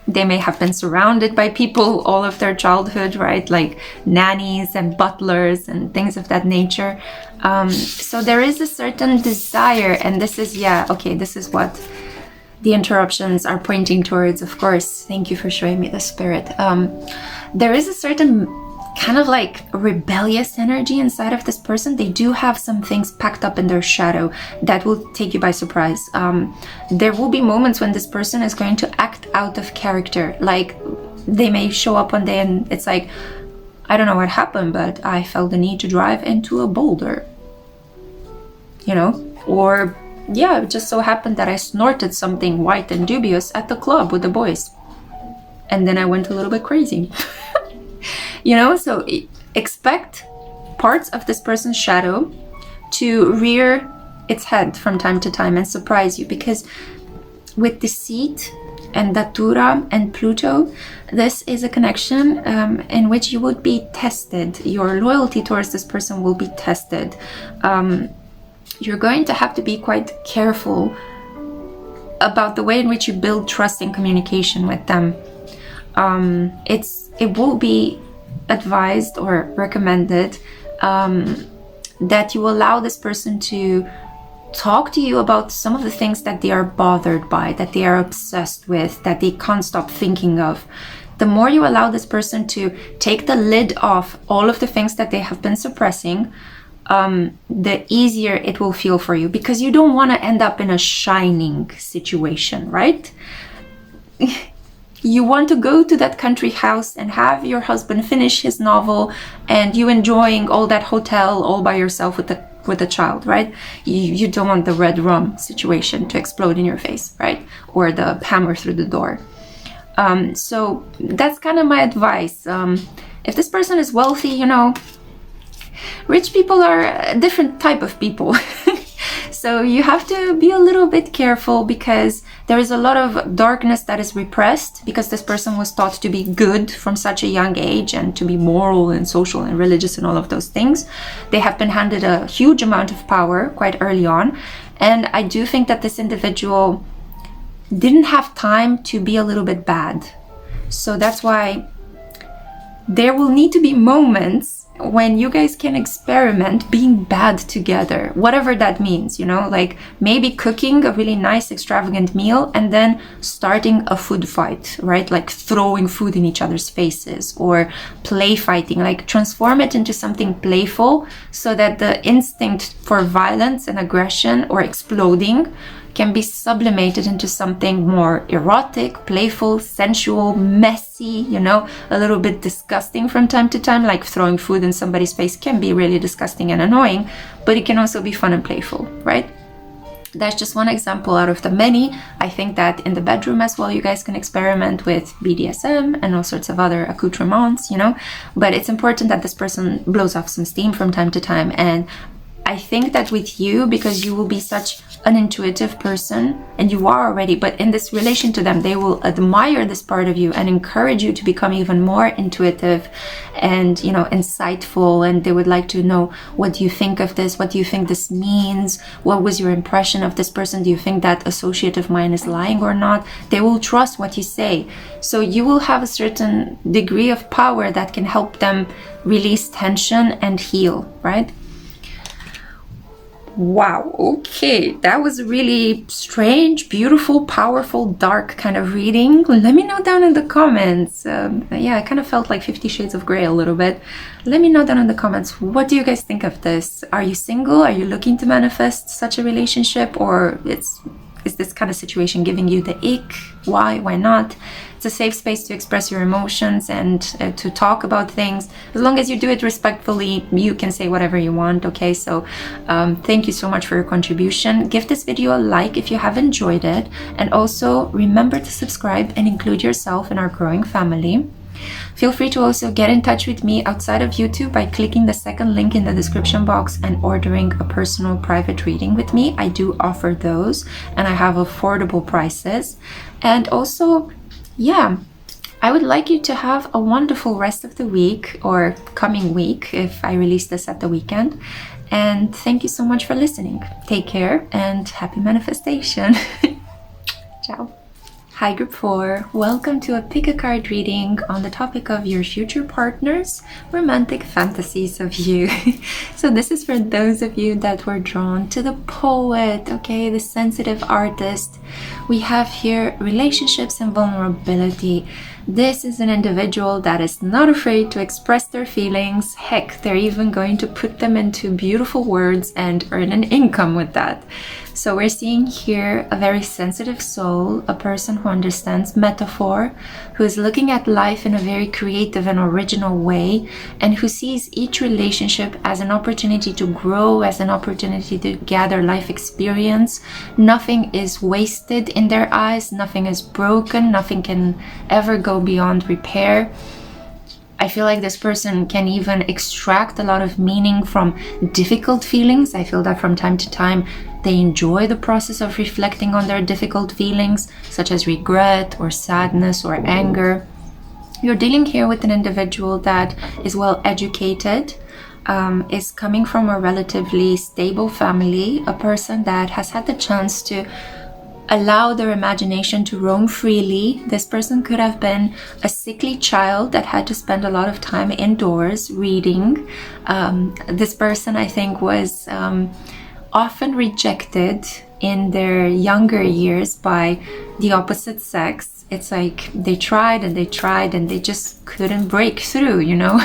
They may have been surrounded by people all of their childhood, right? Like nannies and butlers and things of that nature. So there is a certain desire, and this is, yeah, okay, this is what the interruptions are pointing towards, of course. Thank you for showing me the spirit. There is a certain kind of like rebellious energy inside of this person. They do have some things packed up in their shadow that will take you by surprise. There will be moments when this person is going to act out of character. Like, they may show up one day and it's like, I don't know what happened, but I felt the need to drive into a boulder, you know? Or yeah, it just so happened that I snorted something white and dubious at the club with the boys, and then I went a little bit crazy. You know, so expect parts of this person's shadow to rear its head from time to time and surprise you, because with deceit and Datura and Pluto, this is a connection in which you would be tested. Your loyalty towards this person will be tested. You're going to have to be quite careful about the way in which you build trust and communication with them. It will be advised or recommended that you allow this person to talk to you about some of the things that they are bothered by, that they are obsessed with, that they can't stop thinking of. The more you allow this person to take the lid off all of the things that they have been suppressing, the easier it will feel for you, because you don't want to end up in a shining situation, right? You want to go to that country house and have your husband finish his novel and you enjoying all that hotel all by yourself with the child, right? You don't want the red rum situation to explode in your face, right? Or the hammer through the door. So that's kind of my advice. If this person is wealthy, you know, rich people are a different type of people. So you have to be a little bit careful, because there is a lot of darkness that is repressed, because this person was taught to be good from such a young age and to be moral and social and religious and all of those things. They have been handed a huge amount of power quite early on. And I do think that this individual didn't have time to be a little bit bad. So that's why there will need to be moments when you guys can experiment being bad together, whatever that means, you know, like maybe cooking a really nice extravagant meal and then starting a food fight, right? Like throwing food in each other's faces, or play fighting, like transform it into something playful so that the instinct for violence and aggression or exploding can be sublimated into something more erotic, playful, sensual, messy, you know, a little bit disgusting from time to time. Like throwing food in somebody's face can be really disgusting and annoying, but it can also be fun and playful, right? That's just one example out of the many. I think that in the bedroom as well, you guys can experiment with BDSM and all sorts of other accoutrements, you know, but it's important that this person blows off some steam from time to time. And I think that with you, because you will be such an intuitive person, and you are already, but in this relation to them, they will admire this part of you and encourage you to become even more intuitive and, you know, insightful. And they would like to know, what do you think of this? What do you think this means? What was your impression of this person? Do you think that associate of mine is lying or not? They will trust what you say. So you will have a certain degree of power that can help them release tension and heal, right? Wow, okay, that was a really strange, beautiful, powerful, dark kind of reading. Let me know down in the comments. Yeah, I kind of felt like 50 Shades of Grey a little bit. Let me know down in the comments, what do you guys think of this? Are you single? Are you looking to manifest such a relationship? Or is this kind of situation giving you the ick? Why? Why not? It's a safe space to express your emotions and to talk about things. As long as you do it respectfully, you can say whatever you want, okay? So thank you so much for your contribution. Give this video a like if you have enjoyed it. And also remember to subscribe and include yourself in our growing family. Feel free to also get in touch with me outside of YouTube by clicking the second link in the description box and ordering a personal private reading with me. I do offer those, and I have affordable prices. And also, yeah, I would like you to have a wonderful rest of the week, or coming week if I release this at the weekend. And thank you so much for listening. Take care and happy manifestation. Ciao. Hi Group 4, welcome to a pick-a-card reading on the topic of your future partner's romantic fantasies of you. So this is for those of you that were drawn to the poet, okay, the sensitive artist. We have here relationships and vulnerability. This is an individual that is not afraid to express their feelings. Heck, they're even going to put them into beautiful words and earn an income with that. So we're seeing here a very sensitive soul, a person who understands metaphor, who is looking at life in a very creative and original way, and who sees each relationship as an opportunity to grow, as an opportunity to gather life experience. Nothing is wasted in their eyes, nothing is broken, nothing can ever go beyond repair. I feel like this person can even extract a lot of meaning from difficult feelings. I feel that from time to time they enjoy the process of reflecting on their difficult feelings, such as regret or sadness or anger. You're dealing here with an individual that is well educated, is coming from a relatively stable family, a person that has had the chance to allow their imagination to roam freely. This person could have been a sickly child that had to spend a lot of time indoors reading. This person, I think, was often rejected in their younger years by the opposite sex. It's like they tried and they tried and they just couldn't break through, you know.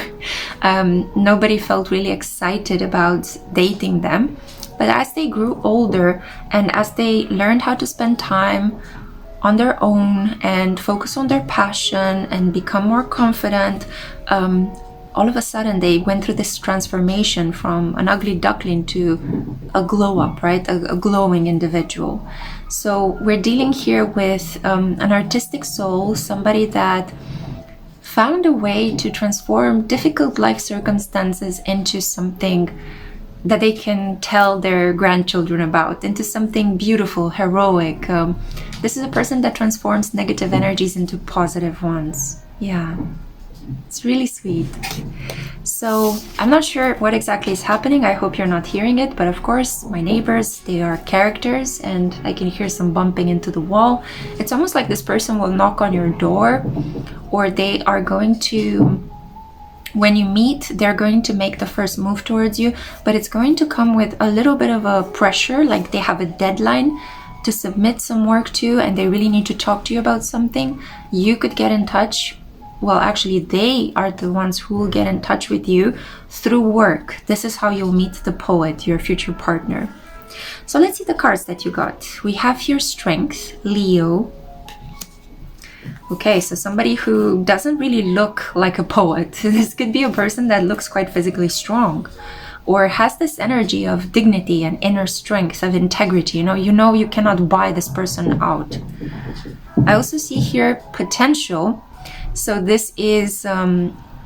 Nobody felt really excited about dating them. But as they grew older and as they learned how to spend time on their own and focus on their passion and become more confident, all of a sudden they went through this transformation from an ugly duckling to a glow up, right? A glowing individual. So we're dealing here with an artistic soul, somebody that found a way to transform difficult life circumstances into something that they can tell their grandchildren about, into something beautiful, heroic. This is a person that transforms negative energies into positive ones. Yeah, it's really sweet. So I'm not sure what exactly is happening. I hope you're not hearing it, but of course my neighbors, they are characters and I can hear some bumping into the wall. It's almost like this person will knock on your door, or they are going to, when you meet, they're going to make the first move towards you, but it's going to come with a little bit of a pressure, like they have a deadline to submit some work to and they really need to talk to you about something. You could get in touch. Well, actually, they are the ones who will get in touch with you through work. This is how you'll meet the poet, your future partner. So let's see the cards that you got. We have here Strength, Leo. Okay, so somebody who doesn't really look like a poet. This could be a person that looks quite physically strong or has this energy of dignity and inner strength, of integrity. You know you cannot buy this person out. I also see here potential. So this is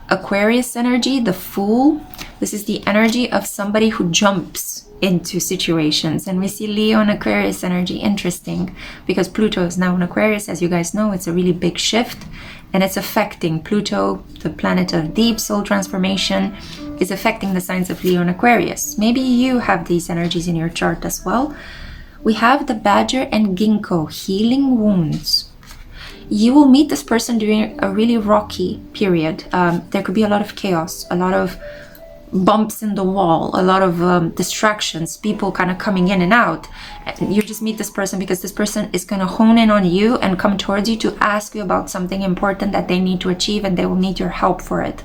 Aquarius energy, the Fool. This is the energy of somebody who jumps into situations. And we see Leo and Aquarius energy. Interesting, because Pluto is now in Aquarius. As you guys know, it's a really big shift, and it's affecting Pluto, the planet of deep soul transformation, is affecting the signs of Leo and Aquarius. Maybe you have these energies in your chart as well. We have the Badger and Ginkgo, healing wounds. You will meet this person during a really rocky period. There could be a lot of chaos, a lot of bumps in the wall, a lot of distractions, people kind of coming in and out. And you just meet this person because this person is going to hone in on you and come towards you to ask you about something important that they need to achieve, and they will need your help for it.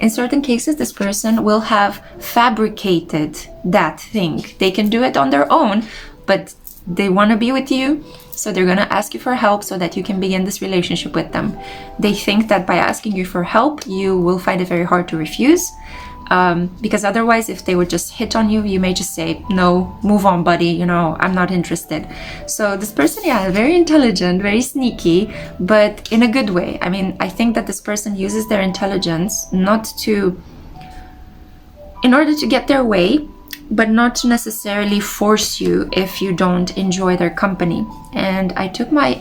In certain cases, this person will have fabricated that thing. They can do it on their own, but they want to be with you, so they're going to ask you for help so that you can begin this relationship with them. They think that by asking you for help, you will find it very hard to refuse. Because otherwise, if they would just hit on you, you may just say, no, move on, buddy, you know, I'm not interested. So this person, yeah, very intelligent, very sneaky, but in a good way. I mean, I think that this person uses their intelligence in order to get their way, but not to necessarily force you if you don't enjoy their company. And I took my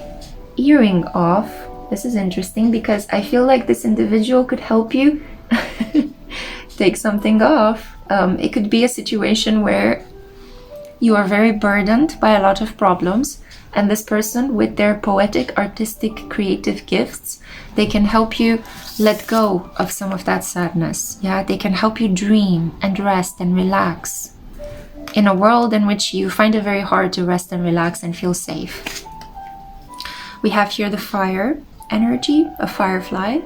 earring off. This is interesting because I feel like this individual could help you take something off. It could be a situation where you are very burdened by a lot of problems, and this person, with their poetic, artistic, creative gifts, they can help you let go of some of that sadness. Yeah, they can help you dream and rest and relax in a world in which you find it very hard to rest and relax and feel safe. We have here the fire energy, a firefly.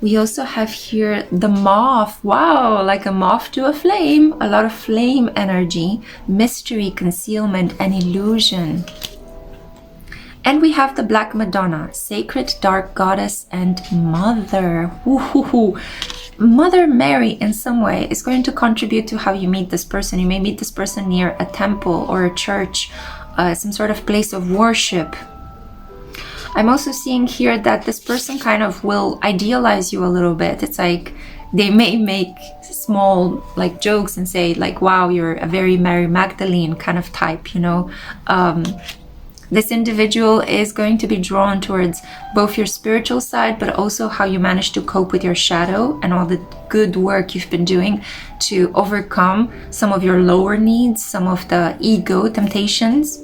We also have here the moth. Wow, like a moth to a flame. A lot of flame energy, mystery, concealment, and illusion. And we have the Black Madonna, sacred dark goddess and mother. Ooh, Mother Mary in some way is going to contribute to how you meet this person. You may meet this person near a temple or a church, some sort of place of worship. I'm also seeing here that this person kind of will idealize you a little bit. It's like they may make small like jokes and say like, wow, you're a very Mary Magdalene kind of type, you know. This individual is going to be drawn towards both your spiritual side, but also how you manage to cope with your shadow and all the good work you've been doing to overcome some of your lower needs, some of the ego temptations.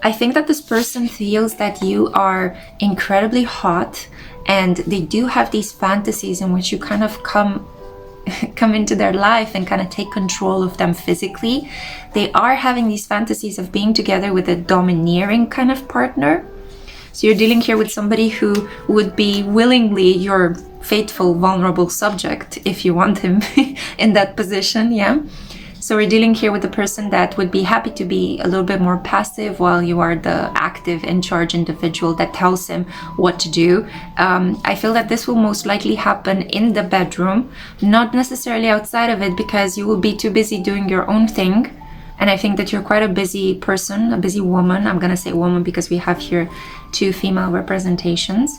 I think that this person feels that you are incredibly hot, and they do have these fantasies in which you kind of come into their life and kind of take control of them physically. They are having these fantasies of being together with a domineering kind of partner. So you're dealing here with somebody who would be willingly your faithful, vulnerable subject if you want him in that position, yeah? So we're dealing here with a person that would be happy to be a little bit more passive while you are the active, in charge individual that tells him what to do. I feel that this will most likely happen in the bedroom, not necessarily outside of it, because you will be too busy doing your own thing. And I think that you're quite a busy person, a busy woman. I'm gonna say woman because we have here two female representations.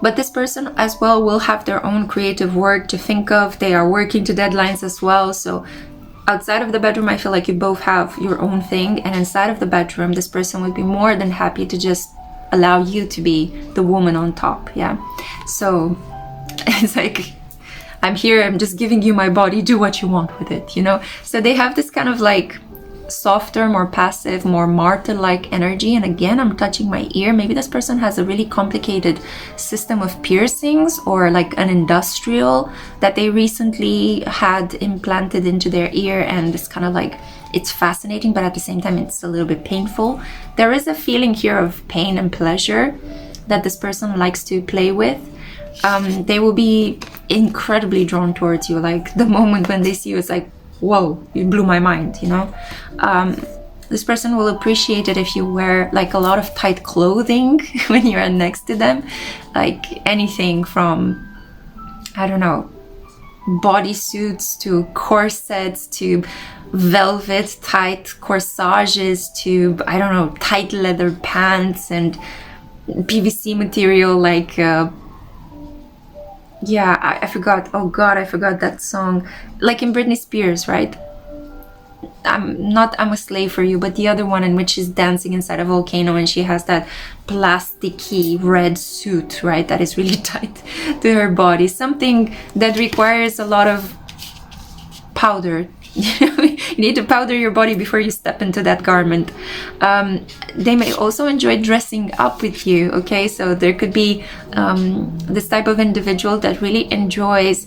But this person as well will have their own creative work to think of. They are working to deadlines as well. So outside of the bedroom, I feel like you both have your own thing. And inside of the bedroom, this person would be more than happy to just allow you to be the woman on top. Yeah. So it's like, I'm here, I'm just giving you my body, do what you want with it, you know? So they have this kind of like softer, more passive, more martyr-like energy. And again, I'm touching my ear. Maybe this person has a really complicated system of piercings, or like an industrial that they recently had implanted into their ear, and it's kind of like, it's fascinating, but at the same time it's a little bit painful. There is a feeling here of pain and pleasure that this person likes to play with. They will be incredibly drawn towards you. Like the moment when they see you, it's like, whoa, you blew my mind, you know? This person will appreciate it if you wear like a lot of tight clothing when you're next to them. Like anything from, I don't know, bodysuits to corsets to velvet tight corsages to, I don't know, tight leather pants and PVC material like Yeah, I forgot. Oh God, I forgot that song. Like in Britney Spears, right? I'm a slave for you, but the other one in which she's dancing inside a volcano and she has that plasticky red suit, right? That is really tight to her body. Something that requires a lot of powder. You need to powder your body before you step into that garment. They may also enjoy dressing up with you, okay? So there could be this type of individual that really enjoys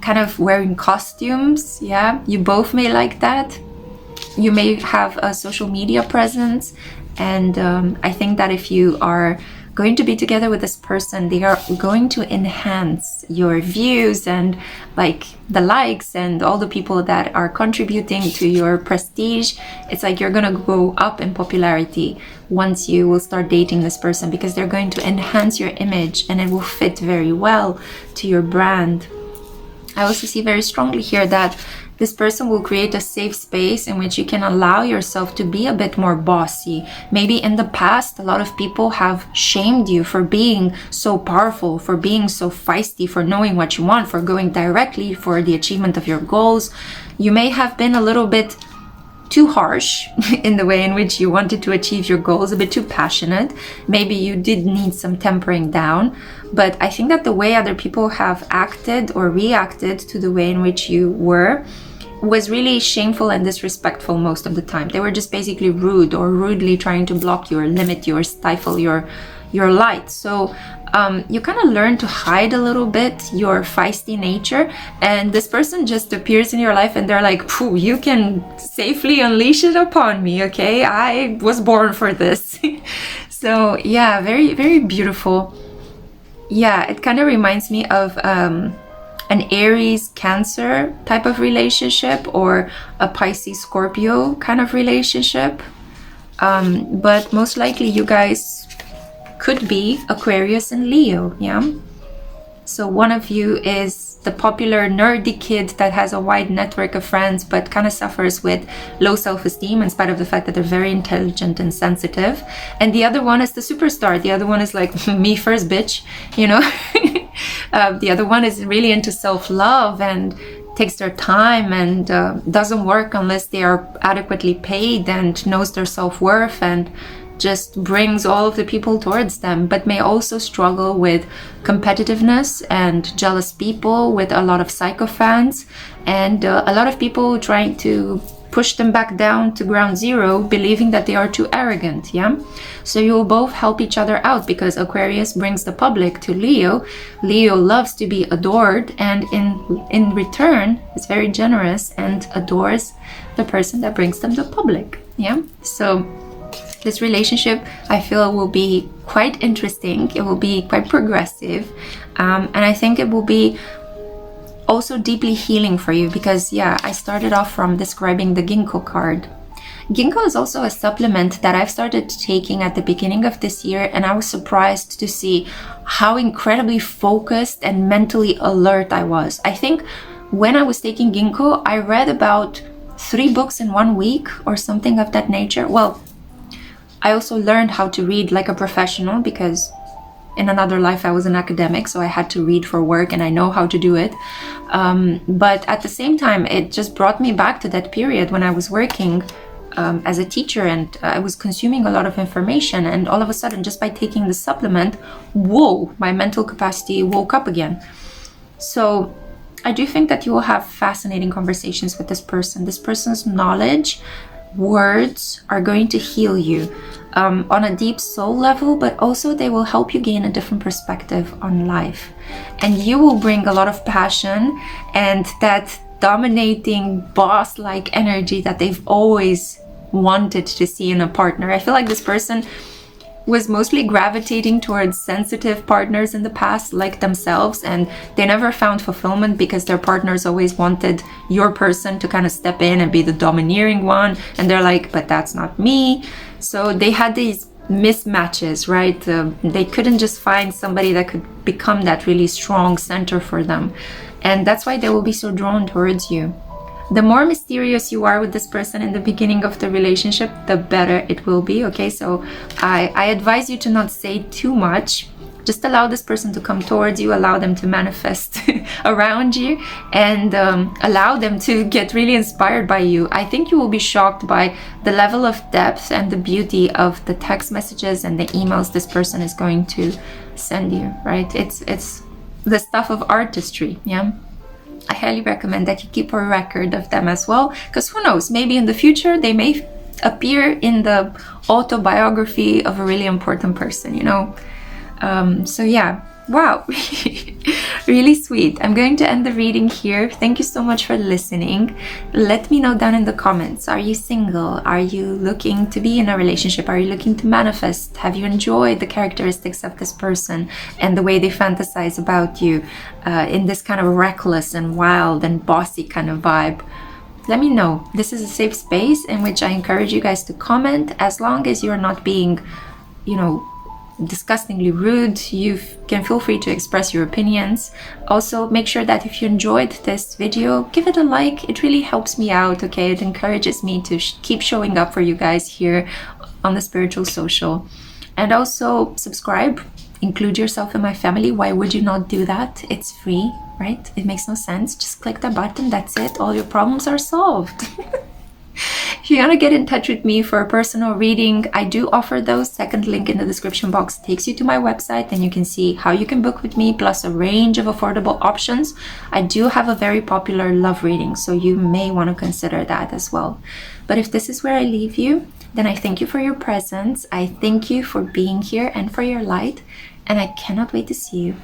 kind of wearing costumes. Yeah, you both may like that. You may have a social media presence, and I think that if you are going to be together with this person, they are going to enhance your views and like the likes and all the people that are contributing to your prestige. It's like you're gonna go up in popularity once you will start dating this person, because they're going to enhance your image and it will fit very well to your brand. I also see very strongly here that this person will create a safe space in which you can allow yourself to be a bit more bossy. Maybe in the past, a lot of people have shamed you for being so powerful, for being so feisty, for knowing what you want, for going directly for the achievement of your goals. You may have been a little bit too harsh in the way in which you wanted to achieve your goals, a bit too passionate. Maybe you did need some tempering down. But I think that the way other people have acted or reacted to the way in which you were was really shameful and disrespectful most of the time. They were just basically rude or rudely trying to block you or limit you or stifle your light. So you kind of learn to hide a little bit your feisty nature, and this person just appears in your life and they're like, phew, you can safely unleash it upon me, okay? I was born for this. So yeah, very, very beautiful. Yeah, it kind of reminds me of an Aries Cancer type of relationship, or a Pisces Scorpio kind of relationship. But most likely you guys could be Aquarius and Leo, yeah? So one of you is the popular nerdy kid that has a wide network of friends but kind of suffers with low self-esteem in spite of the fact that they're very intelligent and sensitive. And the other one is the superstar. The other one is like, me first, bitch, you know? The other one is really into self-love and takes their time and doesn't work unless they are adequately paid and knows their self-worth and just brings all of the people towards them, but may also struggle with competitiveness and jealous people, with a lot of sycophants and a lot of people trying to push them back down to ground zero, believing that they are too arrogant, yeah? So you'll both help each other out, because Aquarius brings the public to Leo. Leo loves to be adored, and in return is very generous and adores the person that brings them to public, yeah? So this relationship, I feel, will be quite interesting. It will be quite progressive, and I think it will be also deeply healing for you, because yeah, I started off from describing the Ginkgo card. Ginkgo is also a supplement that I've started taking at the beginning of this year, and I was surprised to see how incredibly focused and mentally alert I was. I think when I was taking Ginkgo, I read about 3 books in 1 week or something of that nature. Well, I also learned how to read like a professional, because in another life I was an academic, so I had to read for work and I know how to do it. But at the same time, it just brought me back to that period when I was working as a teacher, and I was consuming a lot of information, and all of a sudden, just by taking the supplement, whoa, my mental capacity woke up again. So I do think that you will have fascinating conversations with this person. This person's knowledge, words are going to heal you on a deep soul level, but also they will help you gain a different perspective on life. And you will bring a lot of passion and that dominating boss-like energy that they've always wanted to see in a partner. I feel like this person was mostly gravitating towards sensitive partners in the past, like themselves, and they never found fulfillment because their partners always wanted your person to kind of step in and be the domineering one, and they're like, but that's not me. So they had these mismatches, right? They couldn't just find somebody that could become that really strong center for them, and that's why they will be so drawn towards you. The more mysterious you are with this person in the beginning of the relationship, the better it will be, okay? So I advise you to not say too much Just allow this person to come towards you, allow them to manifest around you, and allow them to get really inspired by you. I think you will be shocked by the level of depth and the beauty of the text messages and the emails this person is going to send you, right? It's the stuff of artistry, yeah? I highly recommend that you keep a record of them as well, because who knows, maybe in the future they may appear in the autobiography of a really important person, you know? So yeah, wow, really sweet. I'm going to end the reading here. Thank you so much for listening. Let me know down in the comments. Are you single? Are you looking to be in a relationship? Are you looking to manifest? Have you enjoyed the characteristics of this person and the way they fantasize about you in this kind of reckless and wild and bossy kind of vibe? Let me know. This is a safe space in which I encourage you guys to comment, as long as you're not being, you know, disgustingly rude. You can feel free to express your opinions. Also, make sure that if you enjoyed this video, give it a like. It really helps me out, okay? It encourages me to keep showing up for you guys here on the Spiritual Social. And also subscribe, include yourself in my family. Why would you not do that? It's free, right? It makes no sense. Just click the button, that's it. All your problems are solved. If you want to get in touch with me for a personal reading, I do offer those. Second link in the description box takes you to my website, and you can see how you can book with me, plus a range of affordable options. I do have a very popular love reading, so you may want to consider that as well. But if this is where I leave you, then I thank you for your presence. I thank you for being here and for your light, and I cannot wait to see you